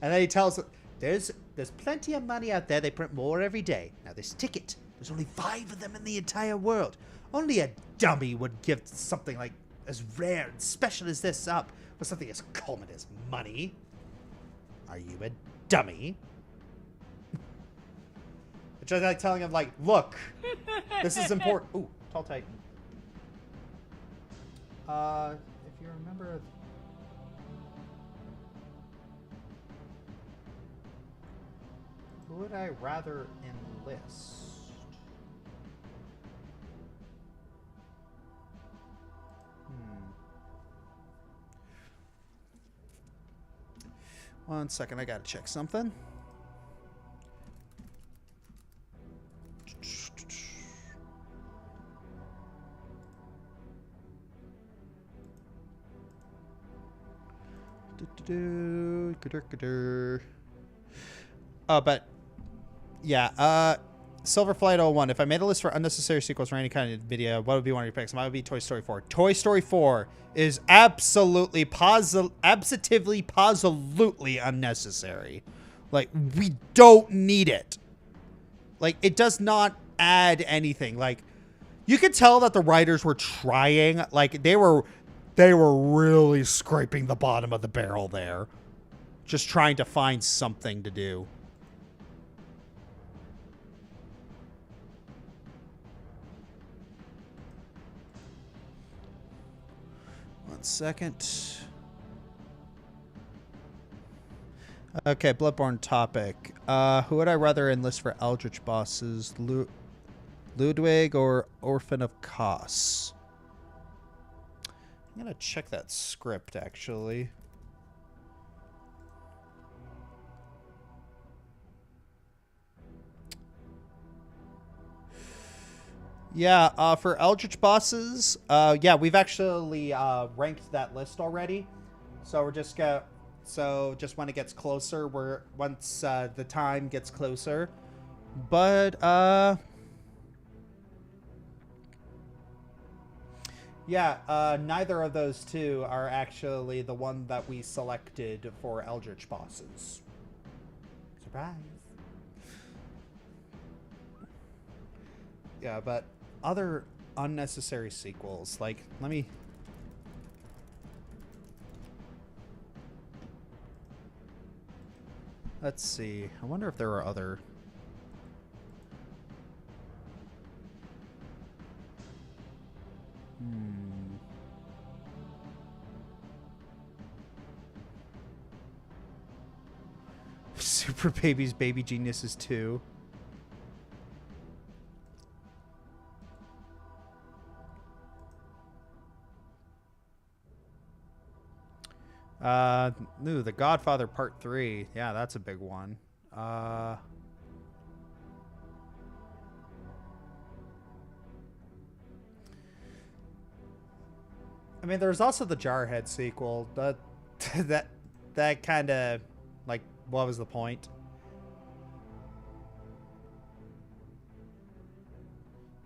And then he tells, there's plenty of money out there. They print more every day. Now this ticket, there's only 5 of them in the entire world. Only a dummy would give something like as rare and special as this up for something as common as money. Are you a dummy? Which is like telling him, like, look, this is important. Ooh, Tall Titan. If you remember, who would I rather enlist? One second, I gotta check something. But yeah, Silverflight 01. If I made a list for unnecessary sequels for any kind of video, what would be one of your picks? Mine would be Toy Story 4. Toy Story 4 is absolutely positively unnecessary. Like, we don't need it. Like, it does not add anything. Like, you could tell that the writers were trying. Like, they were really scraping the bottom of the barrel there. Just trying to find something to do. One second. Okay, Bloodborne topic. Who would I rather enlist for Eldritch bosses? Ludwig or Orphan of Kos? I'm gonna check that script, actually. Yeah, for Eldritch bosses, yeah, we've actually ranked that list already. So we're just just when it gets closer, once the time gets closer. But yeah, neither of those two are actually the one that we selected for Eldritch bosses. Surprise. Yeah, but other unnecessary sequels, like, let's see. I wonder if there are other. Super Babies, Baby Geniuses 2. The Godfather Part 3. Yeah, that's a big one. I mean, there's also the Jarhead sequel. That kind of Like, what was the point?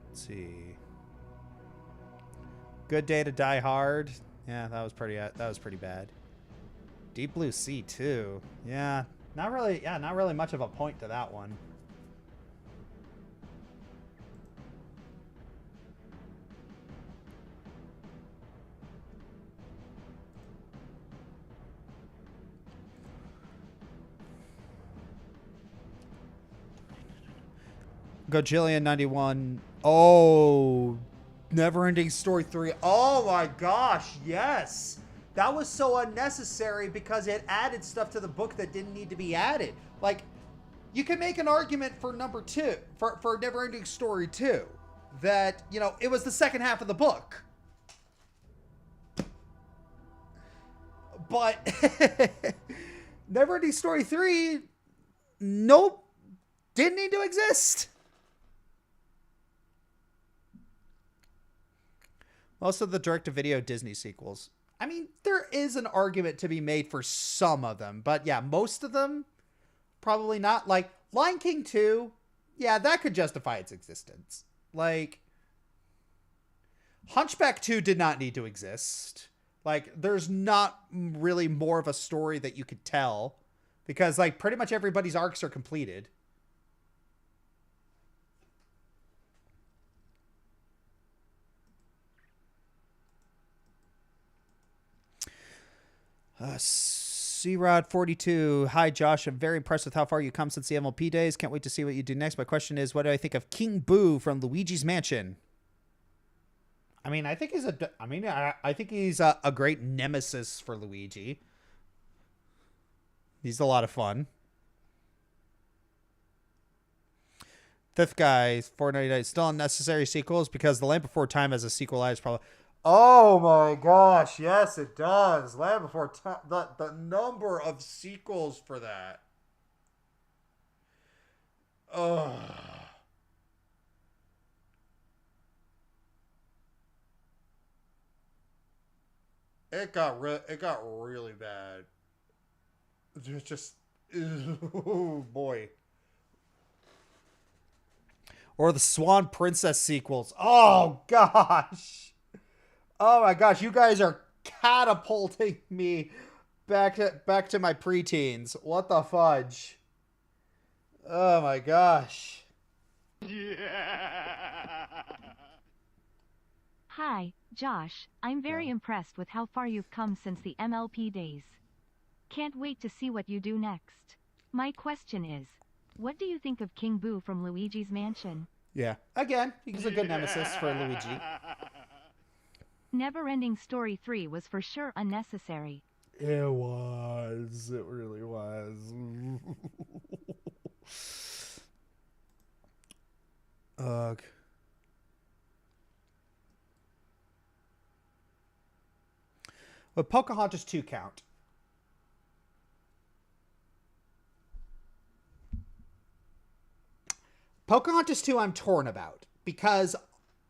Let's see. Good Day to Die Hard. Yeah, that was pretty bad. Deep Blue Sea too. Yeah, not really much of a point to that one. Gojillion 91. Oh, Neverending Story 3. Oh my gosh, yes. That was so unnecessary because it added stuff to the book that didn't need to be added. Like, you can make an argument for number 2, for Neverending Story 2, that, you know, it was the second half of the book. But Neverending Story 3, nope, didn't need to exist. Most of the direct-to-video Disney sequels. I mean, there is an argument to be made for some of them, but yeah, most of them, probably not. Like, Lion King 2, yeah, that could justify its existence. Like, Hunchback 2 did not need to exist. Like, there's not really more of a story that you could tell, because, like, pretty much everybody's arcs are completed. C-Rod42. Hi, Josh. I'm very impressed with how far you come since the MLP days. Can't wait to see what you do next. My question is, what do I think of King Boo from Luigi's Mansion? I mean, I think he's I think he's a great nemesis for Luigi. He's a lot of fun. Fifth guy, 499. Still unnecessary sequels because The Land Before Time has a sequelized problem. Oh my gosh, yes it does. Land Before Time, the number of sequels for that. Ugh. It got really bad. It's just, oh boy. Or the Swan Princess sequels. Oh gosh. Oh my gosh, you guys are catapulting me back to my preteens. What the fudge? Oh my gosh. Yeah. Hi, Josh. I'm very impressed with how far you've come since the MLP days. Can't wait to see what you do next. My question is, what do you think of King Boo from Luigi's Mansion? Yeah. Again, he's a good nemesis for Luigi. Neverending Story 3 was for sure unnecessary. It was. It really was. Ugh. Would Pocahontas 2 count? Pocahontas 2 I'm torn about. Because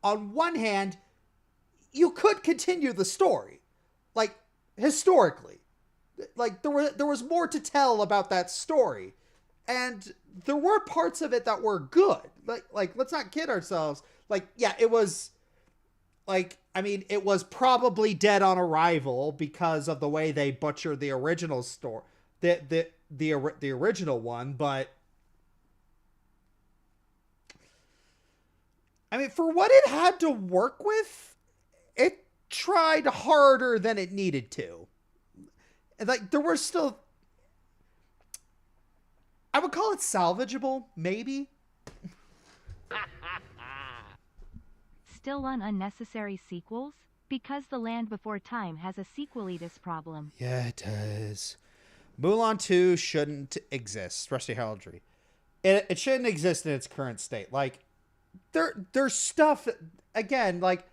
on one hand, you could continue the story. Like, historically. Like, there was more to tell about that story. And there were parts of it that were good. Like let's not kid ourselves. Like, yeah, it was... Like, I mean, it was probably dead on arrival because of the way they butchered the original story. The original one, but... I mean, for what it had to work with, it tried harder than it needed to. Like, there were still... I would call it salvageable, maybe. Still on unnecessary sequels? Because The Land Before Time has a sequelitis problem. Yeah, it does. Mulan 2 shouldn't exist. Rusty Heraldry. It shouldn't exist in its current state. Like, there's stuff... Again, like...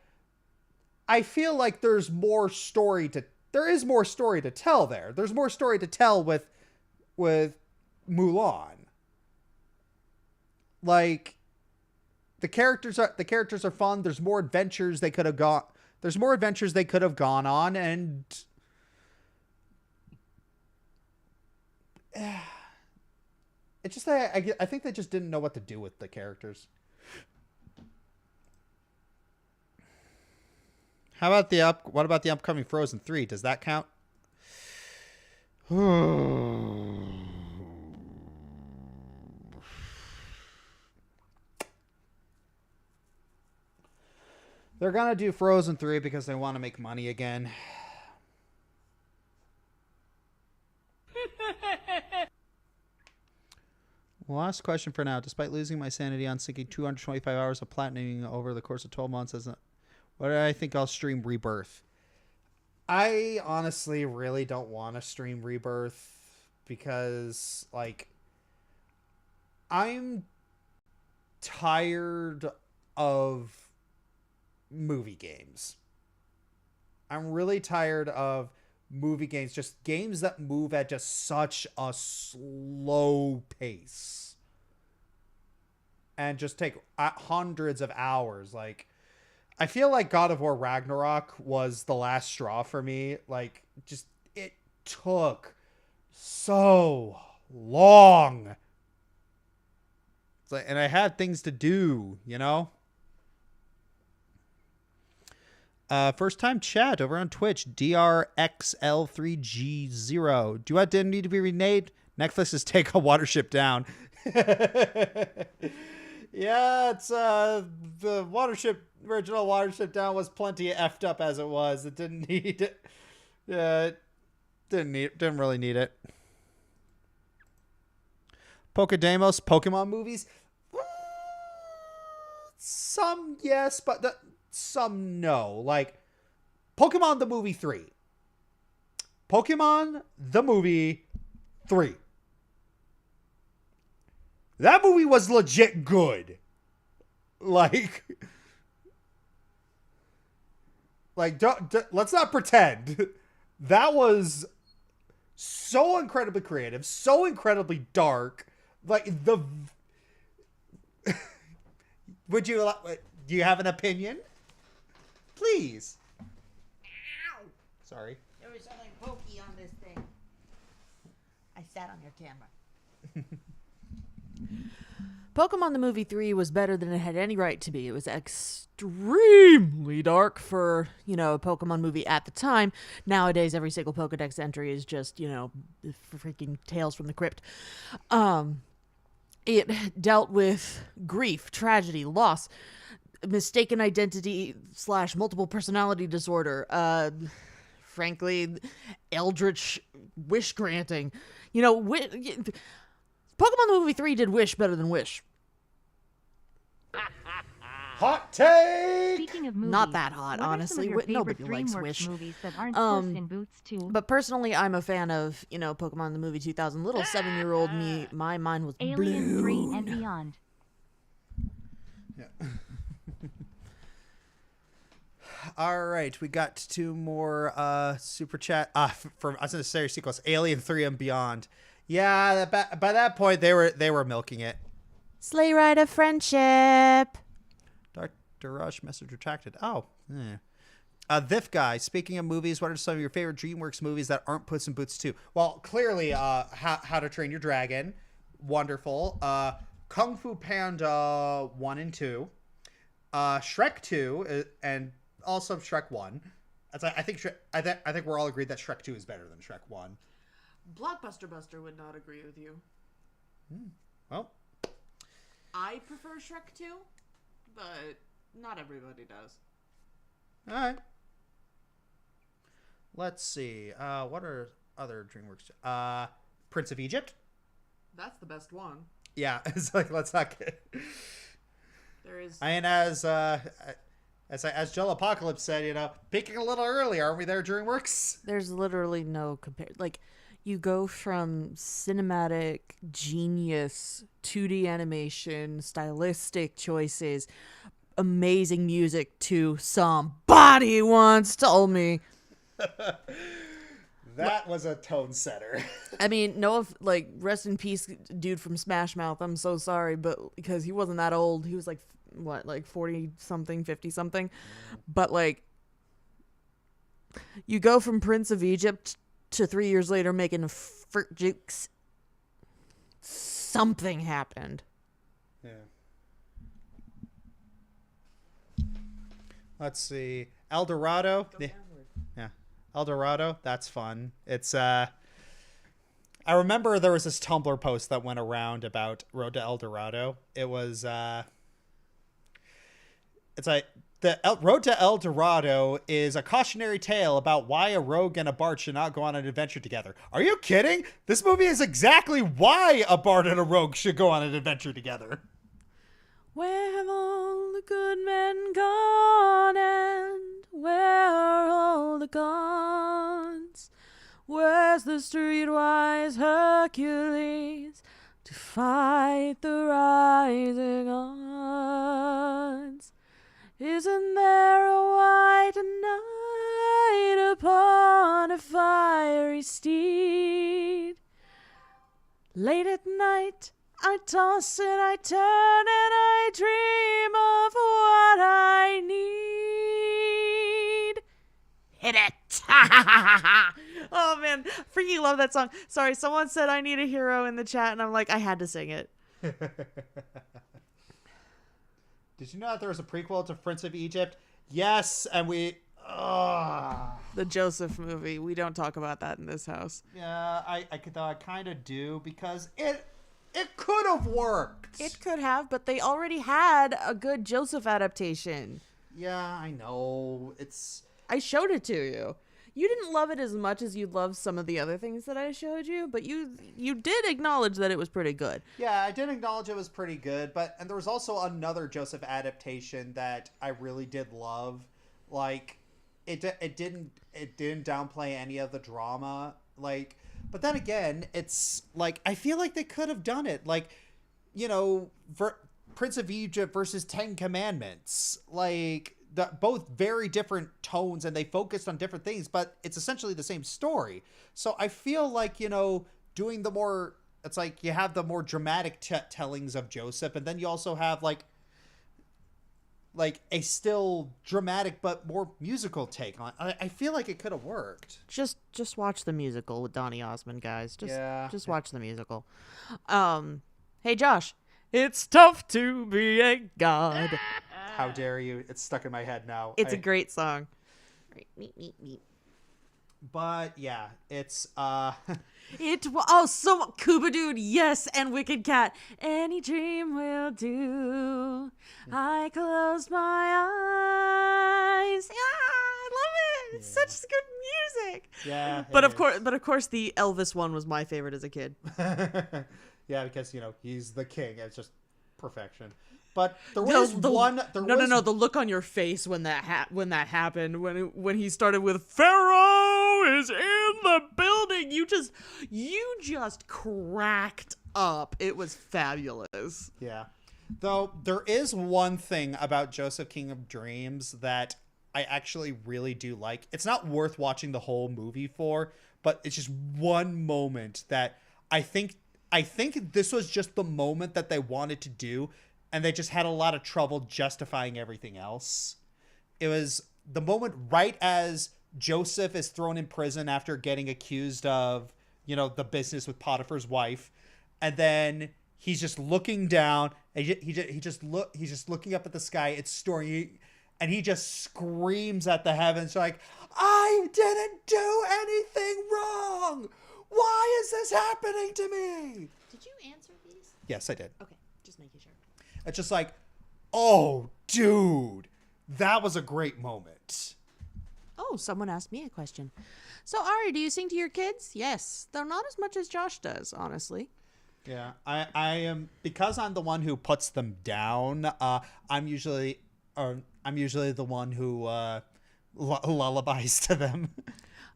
I feel like there is more story to tell there. There's more story to tell with Mulan. Like, the characters are fun. There's more adventures they could have gone on, and it's just that I think they just didn't know what to do with the characters. What about the upcoming Frozen 3? Does that count? They're gonna do Frozen 3 because they want to make money again. Last question for now. Despite losing my sanity on sinking 225 hours of platinum over the course of 12 months, what do I think I'll stream Rebirth? I honestly really don't want to stream Rebirth because, like, I'm tired of movie games. I'm really tired of movie games, just games that move at just such a slow pace and just take hundreds of hours. Like, I feel like God of War Ragnarok was the last straw for me. Like, just, it took so long. It's like, and I had things to do, you know? First time chat over on Twitch, DRXL3G0. Do I didn't need to be reneged? Netflix is take a Watership down. Yeah, it's the original Watership down was plenty effed up as it was. It didn't need it. Didn't really need it. Pokédemos, Pokemon movies. Some yes, but some no. Like Pokemon the movie 3. Pokemon the movie 3. That movie was legit good. Like let's not pretend. That was so incredibly creative, so incredibly dark. Like would you do you have an opinion? Please. Ow! Sorry. There was something pokey on this thing. I sat on your camera. Pokemon the Movie 3 was better than it had any right to be. It was extremely dark for, a Pokemon movie at the time. Nowadays, every single Pokedex entry is just, freaking Tales from the Crypt. It dealt with grief, tragedy, loss, mistaken identity / multiple personality disorder, frankly, eldritch wish granting. Pokemon the Movie 3 did Wish better than Wish. Hot take! Speaking of movies, Not that hot, what honestly. Are some of your Nobody favorite likes DreamWorks Wish. movies that aren't Puss in Boots too? But personally, I'm a fan of, Pokemon the Movie 2000. Little 7-year-old me, my mind was Alien 3 blown. and Beyond. Yeah. All right, we got 2 more super chat from Unnecessary Sequels, Alien 3 and Beyond. Yeah, by that point they were milking it. Sleigh Ride of Friendship. Dr. Rush message retracted. Oh, yeah. This guy, speaking of movies, what are some of your favorite DreamWorks movies that aren't Puss in Boots 2? Well, clearly, How to Train Your Dragon, wonderful. Kung Fu Panda 1 and 2, Shrek 2, and also Shrek 1. I think we're all agreed that Shrek 2 is better than Shrek 1. Blockbuster Buster would not agree with you. Well, I prefer Shrek 2, but not everybody does. all right. Let's see. What are other DreamWorks? Prince of Egypt. That's the best one. Yeah, it's like let's not get. There is. And as Joel Apocalypse said, peaking a little early, aren't we there, DreamWorks? There's literally no compare. Like, you go from cinematic genius, 2D animation, stylistic choices, amazing music to somebody once told me. That was a tone setter. I mean, rest in peace, dude from Smash Mouth. I'm so sorry, but because he wasn't that old. He was like 40 something, 50 something. But you go from Prince of Egypt to 3 years later making Fruit Jukes something happened. Yeah. Let's see. El Dorado. Yeah. El Dorado. That's fun. It's I remember there was this Tumblr post that went around about Road to El Dorado. It was it's like Road to El Dorado is a cautionary tale about why a rogue and a bard should not go on an adventure together. Are you kidding? This movie is exactly why a bard and a rogue should go on an adventure together. Where have all the good men gone, and where are all the gods? Where's the streetwise Hercules to fight the rising odds? Isn't there a white knight upon a fiery steed? Late at night I toss and I turn and I dream of what I need. Hit it! Oh man, freaking love that song. Sorry, someone said I need a hero in the chat, and I'm like, I had to sing it. Did you know that there was a prequel to Prince of Egypt? Yes, and we... The Joseph movie. We don't talk about that in this house. Yeah, I kind of do, because it could have worked. It could have, but they already had a good Joseph adaptation. Yeah, I know. I showed it to you. You didn't love it as much as you loved some of the other things that I showed you, but you did acknowledge that it was pretty good. Yeah, I did acknowledge it was pretty good, and there was also another Joseph adaptation that I really did love. Like, it didn't downplay any of the drama. Like, but then again, it's like, I feel like they could have done it. Like, you know, Prince of Egypt versus 10 Commandments. Like, both very different tones, and they focused on different things, but it's essentially the same story. So I feel like, you know, doing the more, it's like you have the more dramatic tellings of Joseph, and then you also have like a still dramatic but more musical take on it. I feel like it could have worked. Just watch the musical with Donny Osmond, guys. Just watch the musical. Hey Josh, it's tough to be a god. How dare you? It's stuck in my head now. It's a great song. But yeah, it's Cuba Dude, yes, and Wicked Cat. Any dream will do. I closed my eyes. I love it. It's such good music. Yeah. But of course the Elvis one was my favorite as a kid. Yeah, because, you know, he's the king. It's just perfection. But there was one. No. The look on your face when that happened, when he started with Pharaoh is in the building, you just cracked up. It was fabulous. Yeah. Though there is one thing about Joseph King of Dreams that I actually really do like. It's not worth watching the whole movie for, but it's just one moment that I think this was just the moment that they wanted to do. And they just had a lot of trouble justifying everything else. It was the moment right as Joseph is thrown in prison after getting accused of, you know, the business with Potiphar's wife. And then he's just looking down. And he's just looking up at the sky. It's stormy. And he just screams at the heavens like, I didn't do anything wrong. Why is this happening to me? Did you answer these? Yes, I did. Okay, just making sure. It's just like, oh, dude, that was a great moment. Oh, someone asked me a question. So, Ari, do you sing to your kids? Yes, though not as much as Josh does, honestly. Yeah, I am, because I'm the one who puts them down. I'm usually the one who lullabies to them.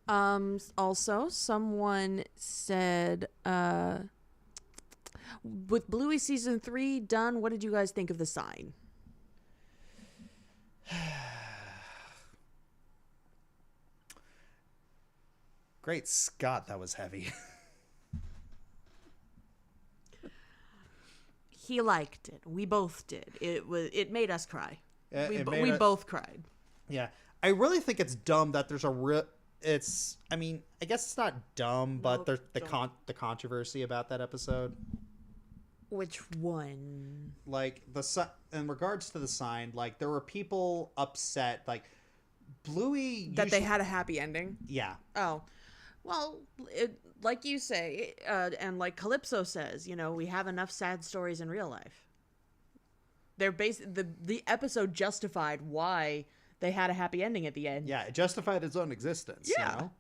Also, someone said, with Bluey season 3 done, what did you guys think of the sign? Great Scott, that was heavy. He liked it. We both did. It made us cry. We both cried. Yeah, I really think it's dumb that there's I mean, I guess it's not dumb, but there's the controversy about that episode. Which one? Like in regards to the sign, like there were people upset, like Bluey That they had a happy ending? Yeah. Oh. Well, like you say, and like Calypso says, you know, we have enough sad stories in real life. They're the episode justified why they had a happy ending at the end. Yeah, it justified its own existence, Yeah. you know?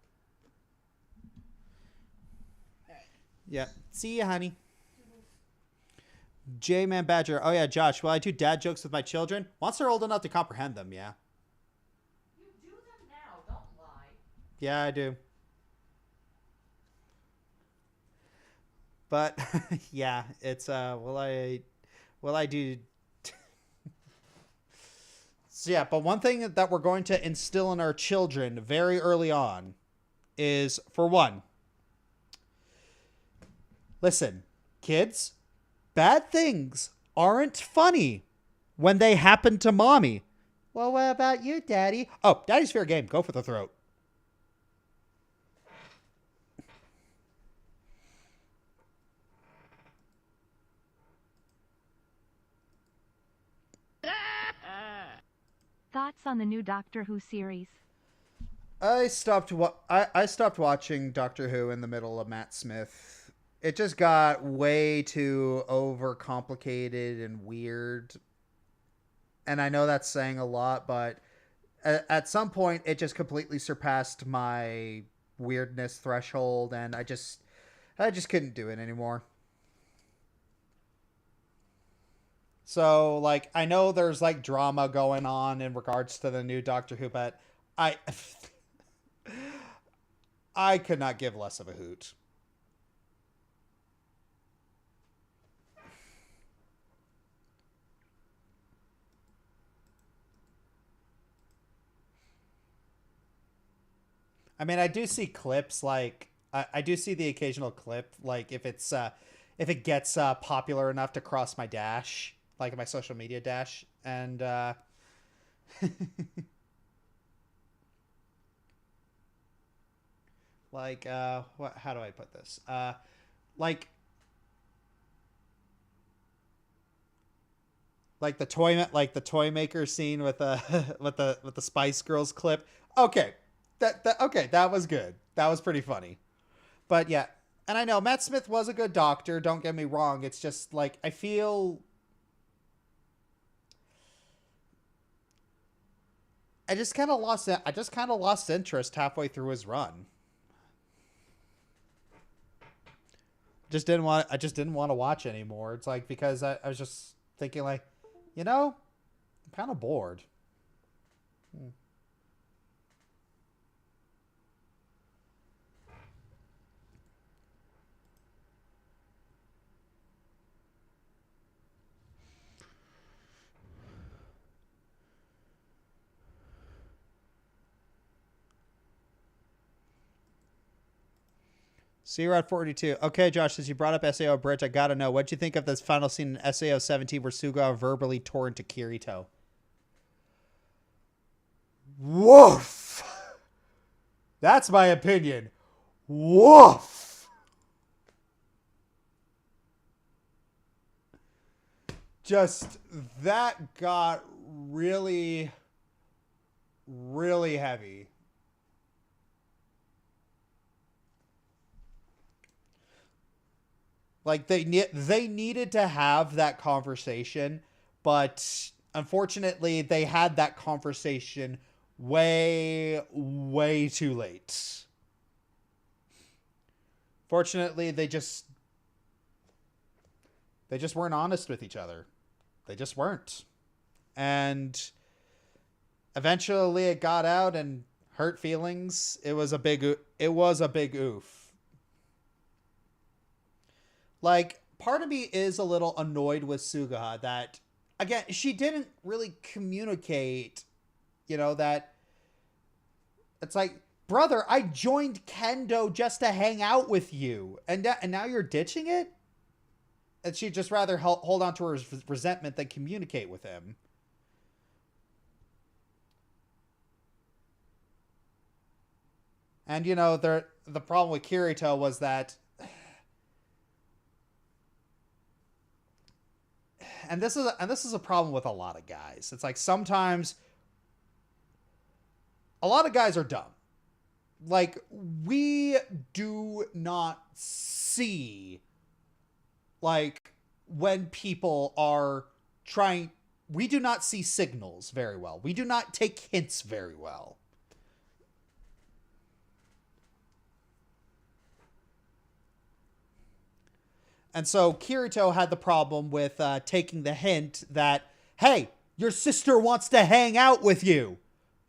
Yeah. See ya, honey. J-Man Badger. Oh, yeah, Josh. Will I do dad jokes with my children? Once they're old enough to comprehend them, yeah. You do them now, don't lie. Yeah, I do. But, yeah, it's, will I do... So, yeah, but one thing that we're going to instill in our children very early on is, for one, listen, kids, bad things aren't funny when they happen to mommy. Well, what about you, Daddy? Oh, Daddy's fair game. Go for the throat. Thoughts on the new Doctor Who series? I stopped watching Doctor Who in the middle of Matt Smith. It just got way too overcomplicated and weird. And I know that's saying a lot, but at some point it just completely surpassed my weirdness threshold, and I just couldn't do it anymore. So, like, I know there's, like, drama going on in regards to the new Doctor Who, but I could not give less of a hoot. I mean, I do see clips, like, I do see the occasional clip, like, if it gets popular enough to cross my dash, like my social media dash, and like how do I put this? Like the toy maker scene with with the Spice Girls clip. Okay. That was good. That was pretty funny. But yeah, and I know Matt Smith was a good doctor, don't get me wrong. It's just like I just kind of lost interest halfway through his run. I just didn't want to watch anymore. It's like because I was just thinking like, you know, I'm kind of bored. C-Rod 42. Okay, Josh, since you brought up SAO Bridge, I gotta know, what'd you think of this final scene in SAO 17 where Suga verbally tore into Kirito? Woof! That's my opinion. Woof! Just, that got really, really heavy. Like, they needed to have that conversation, but unfortunately, they had that conversation way, way too late. Fortunately, they just weren't honest with each other. They just weren't. And eventually it got out and hurt feelings. It was a big oof. Like, part of me is a little annoyed with Suga that, again, she didn't really communicate, you know, that it's like, brother, I joined Kendo just to hang out with you. And now you're ditching it? And she'd just rather hold on to her resentment than communicate with him. And, you know, the problem with Kirito was that and this is a problem with a lot of guys. It's like sometimes a lot of guys are dumb. Like, we do not see, like, when people are trying, we do not see signals very well. We do not take hints very well. And so Kirito had the problem with taking the hint that, hey, your sister wants to hang out with you.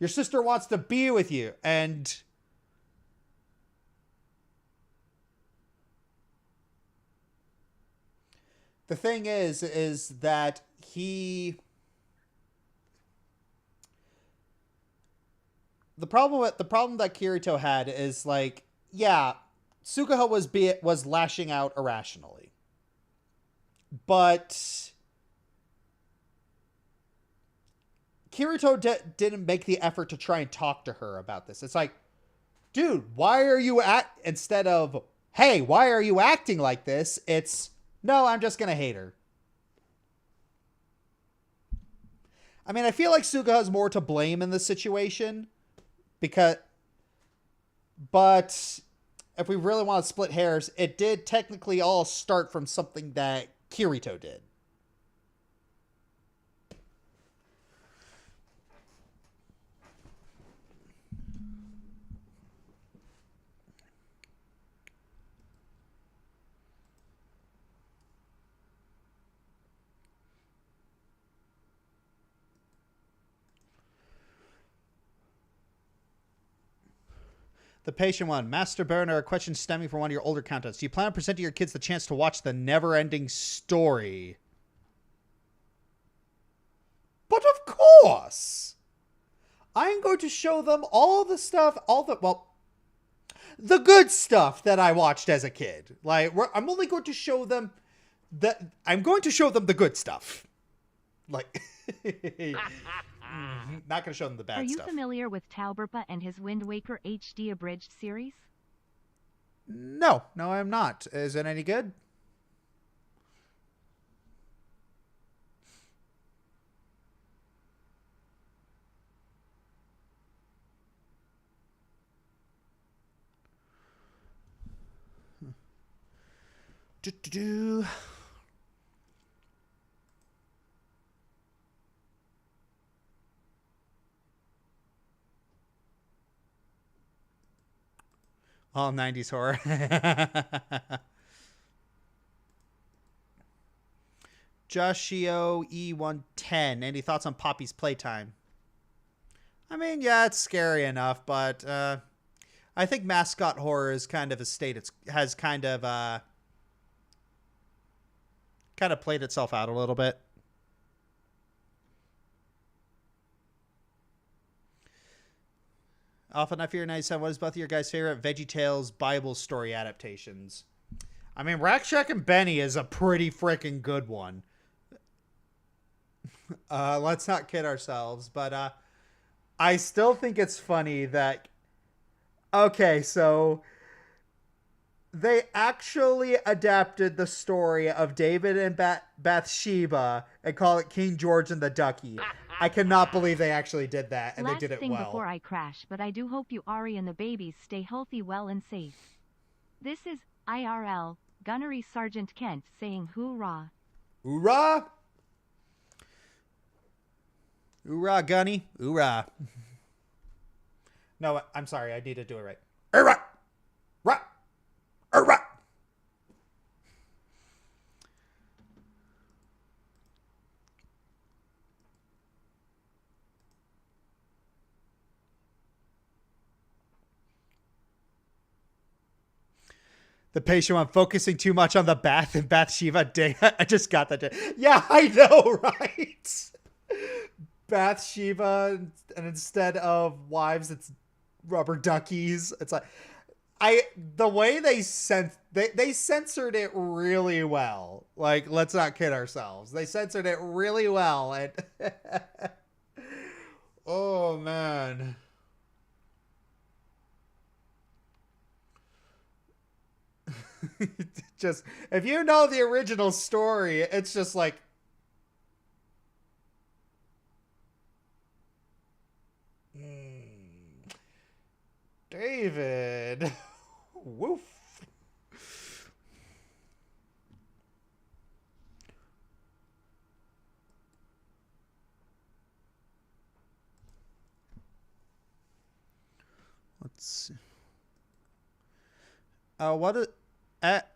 Your sister wants to be with you. And the thing is that the problem that Kirito had is, like, yeah, Sukuha was lashing out irrationally. But Kirito didn't make the effort to try and talk to her about this. It's like, dude, why are you instead of, hey, why are you acting like this? It's, no, I'm just going to hate her. I mean, I feel like Sukuha is more to blame in this situation but if we really want to split hairs, it did technically all start from something that Kirito did. The patient one. Master Burner, a question stemming from one of your older contests. Do you plan on presenting your kids the chance to watch the never-ending story? But of course! I'm going to show them all the stuff, the good stuff that I watched as a kid. Like, I'm only going to show them I'm going to show them the good stuff. Like, not going to show them the bad stuff. Are you familiar with Tauberpa and his Wind Waker HD abridged series? No, I'm not. Is it any good? All 90s horror. Joshio E110. Any thoughts on Poppy's playtime? I mean, yeah, it's scary enough, but I think mascot horror is kind of a state. It has kind of played itself out a little bit. Often I fear 97. What is both of your guys' favorite VeggieTales Bible story adaptations? I mean, Rack Shack and Benny is a pretty freaking good one. Let's not kid ourselves, but I still think it's funny that, okay, so they actually adapted the story of David and Bathsheba and call it King George and the Ducky. I cannot believe they actually did that, and they did it well. Last thing before I crash, but I do hope you, Ari, and the babies stay healthy, well, and safe. This is IRL, Gunnery Sergeant Kent saying hoorah. Hoorah! Hoorah, Gunny. Hoorah. No, I'm sorry. I need to do it right. Hoorah! Rah! Hoorah! The patient one focusing too much on the bath and Bathsheba day. I just got that. Yeah, I know, right? Bathsheba, and instead of wives, it's rubber duckies. It's like the way they censored it really well. Like, let's not kid ourselves. They censored it really well, and oh man. Just, if you know the original story, it's just like, Let's see. What is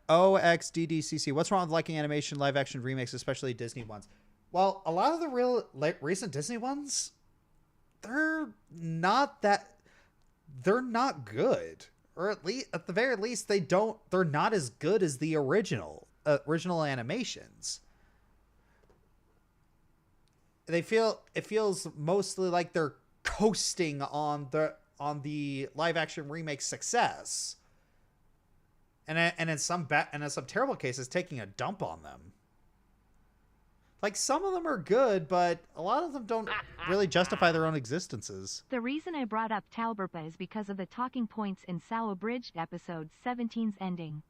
OXDDCC? What's wrong with liking animation live action remakes, especially Disney ones? Well, a lot of the real recent Disney ones, they're not good, or at the very least they're not as good as the original animations. It feels mostly like they're coasting on the live action remake success. And in some terrible cases, taking a dump on them. Like, some of them are good, but a lot of them don't really justify their own existences. The reason I brought up Tauberpa is because of the talking points in Sao Abridged episode 17's ending.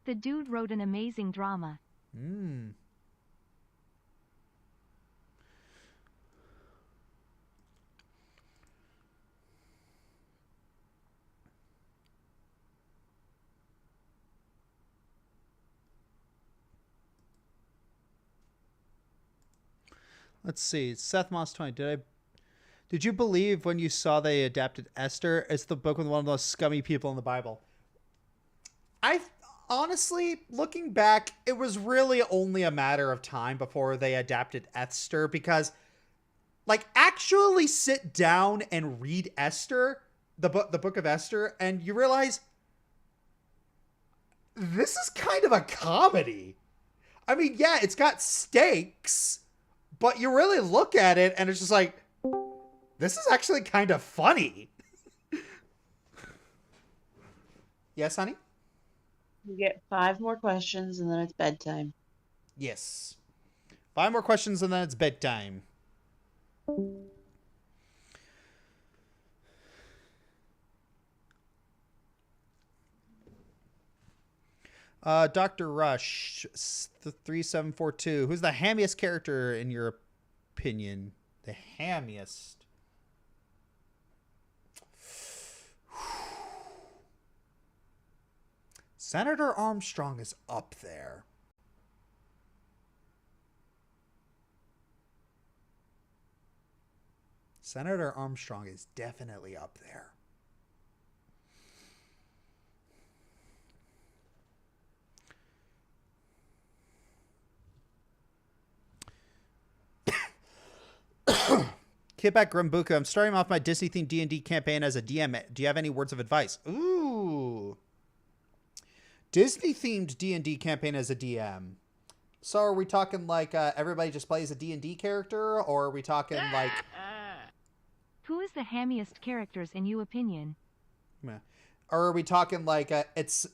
The dude wrote an amazing drama. Let's see. Seth Moss 20. Did you believe when you saw they adapted Esther? It's the book with one of the most scummy people in the Bible. I honestly, looking back, it was really only a matter of time before they adapted Esther, because, like, actually sit down and read Esther, the book of Esther, and you realize this is kind of a comedy. I mean, yeah, it's got stakes, but you really look at it and it's just like, this is actually kind of funny. Yes, honey? You get 5 more questions and then it's bedtime. Yes. 5 more questions and then it's bedtime. Dr. Rush, 3742. Who's the hammiest character in your opinion? The hammiest. Senator Armstrong is up there. Senator Armstrong is definitely up there. Kitback Grimbuka, I'm starting off my Disney-themed D&D campaign as a DM. Do you have any words of advice? Ooh. Disney-themed D&D campaign as a DM. So are we talking like everybody just plays a D&D character? Or are we talking like... Who is the hammiest characters in your opinion? Or are we talking like it's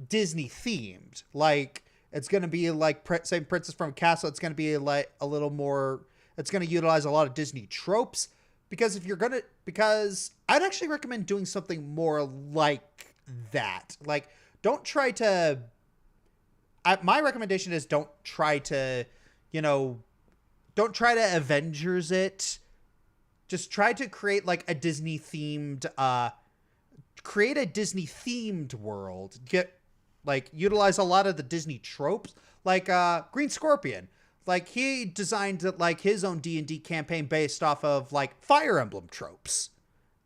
Disney-themed? Like, it's going to be like, say, Princess from Castle, it's going to be like a little more... It's going to utilize a lot of Disney tropes, because because I'd actually recommend doing something more like that. Like, don't try to, my recommendation is don't try to Avengers it. Just try to create like a Disney themed, world. Utilize a lot of the Disney tropes, like Green Scorpion. Like, he designed like his own D&D campaign based off of like Fire Emblem tropes,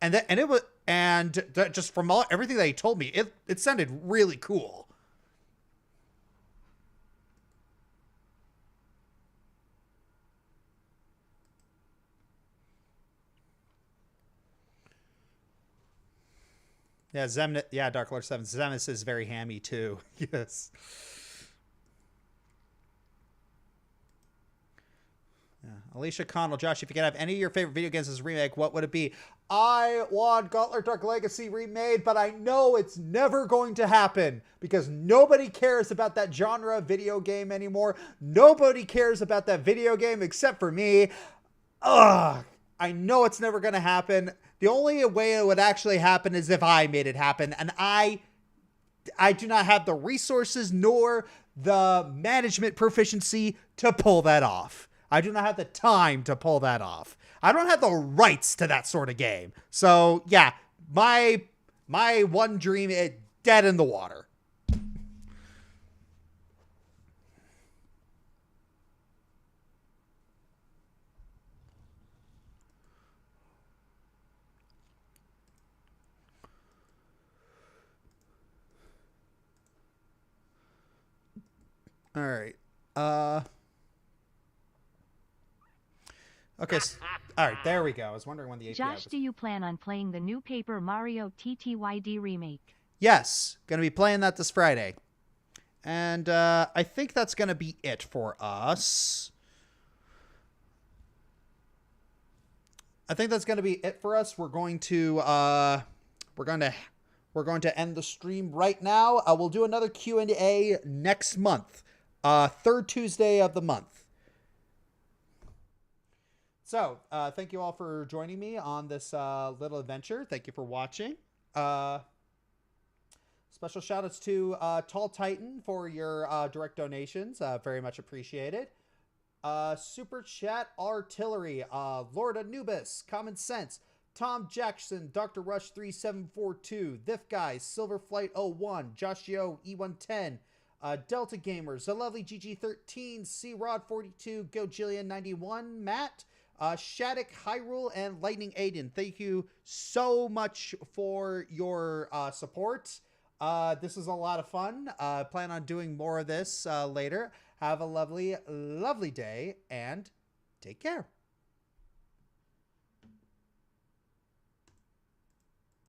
just from everything that he told me, it sounded really cool. Yeah, Zemnis. Yeah, Dark Lord 7. Zemnis is very hammy too. Yes. Yeah. Alicia Connell, Josh, if you could have any of your favorite video games as a remake, what would it be? I want Gauntlet Dark Legacy remade, but I know it's never going to happen because nobody cares about that genre of video game anymore. Nobody cares about that video game except for me. Ugh, I know it's never going to happen. The only way it would actually happen is if I made it happen, and I do not have the resources nor the management proficiency to pull that off. I do not have the time to pull that off. I don't have the rights to that sort of game. So, yeah, my one dream is dead in the water. All right. Okay. All right. There we go. I was wondering when the API Josh, was. do you plan on playing the new Paper Mario TTYD remake? Yes. Going to be playing that this Friday. And I think that's going to be it for us. I think that's going to be it for us. We're going to end the stream right now. We'll do another Q&A next month. Third Tuesday of the month. So, thank you all for joining me on this little adventure. Thank you for watching. Special shout outs to Tall Titan for your direct donations. Very much appreciated. Super Chat Artillery, Lord Anubis, Common Sense, Tom Jackson, Dr. Rush 3742, Thif Guys, Silver Flight 01, Joshio E110, Delta Gamers, The Lovely GG13, C Rod 42, Go Jillian 91, Matt, Shattuck, Hyrule, and Lightning Aiden. Thank you so much for your support. This is a lot of fun. Plan on doing more of this later. Have a lovely, lovely day, and take care.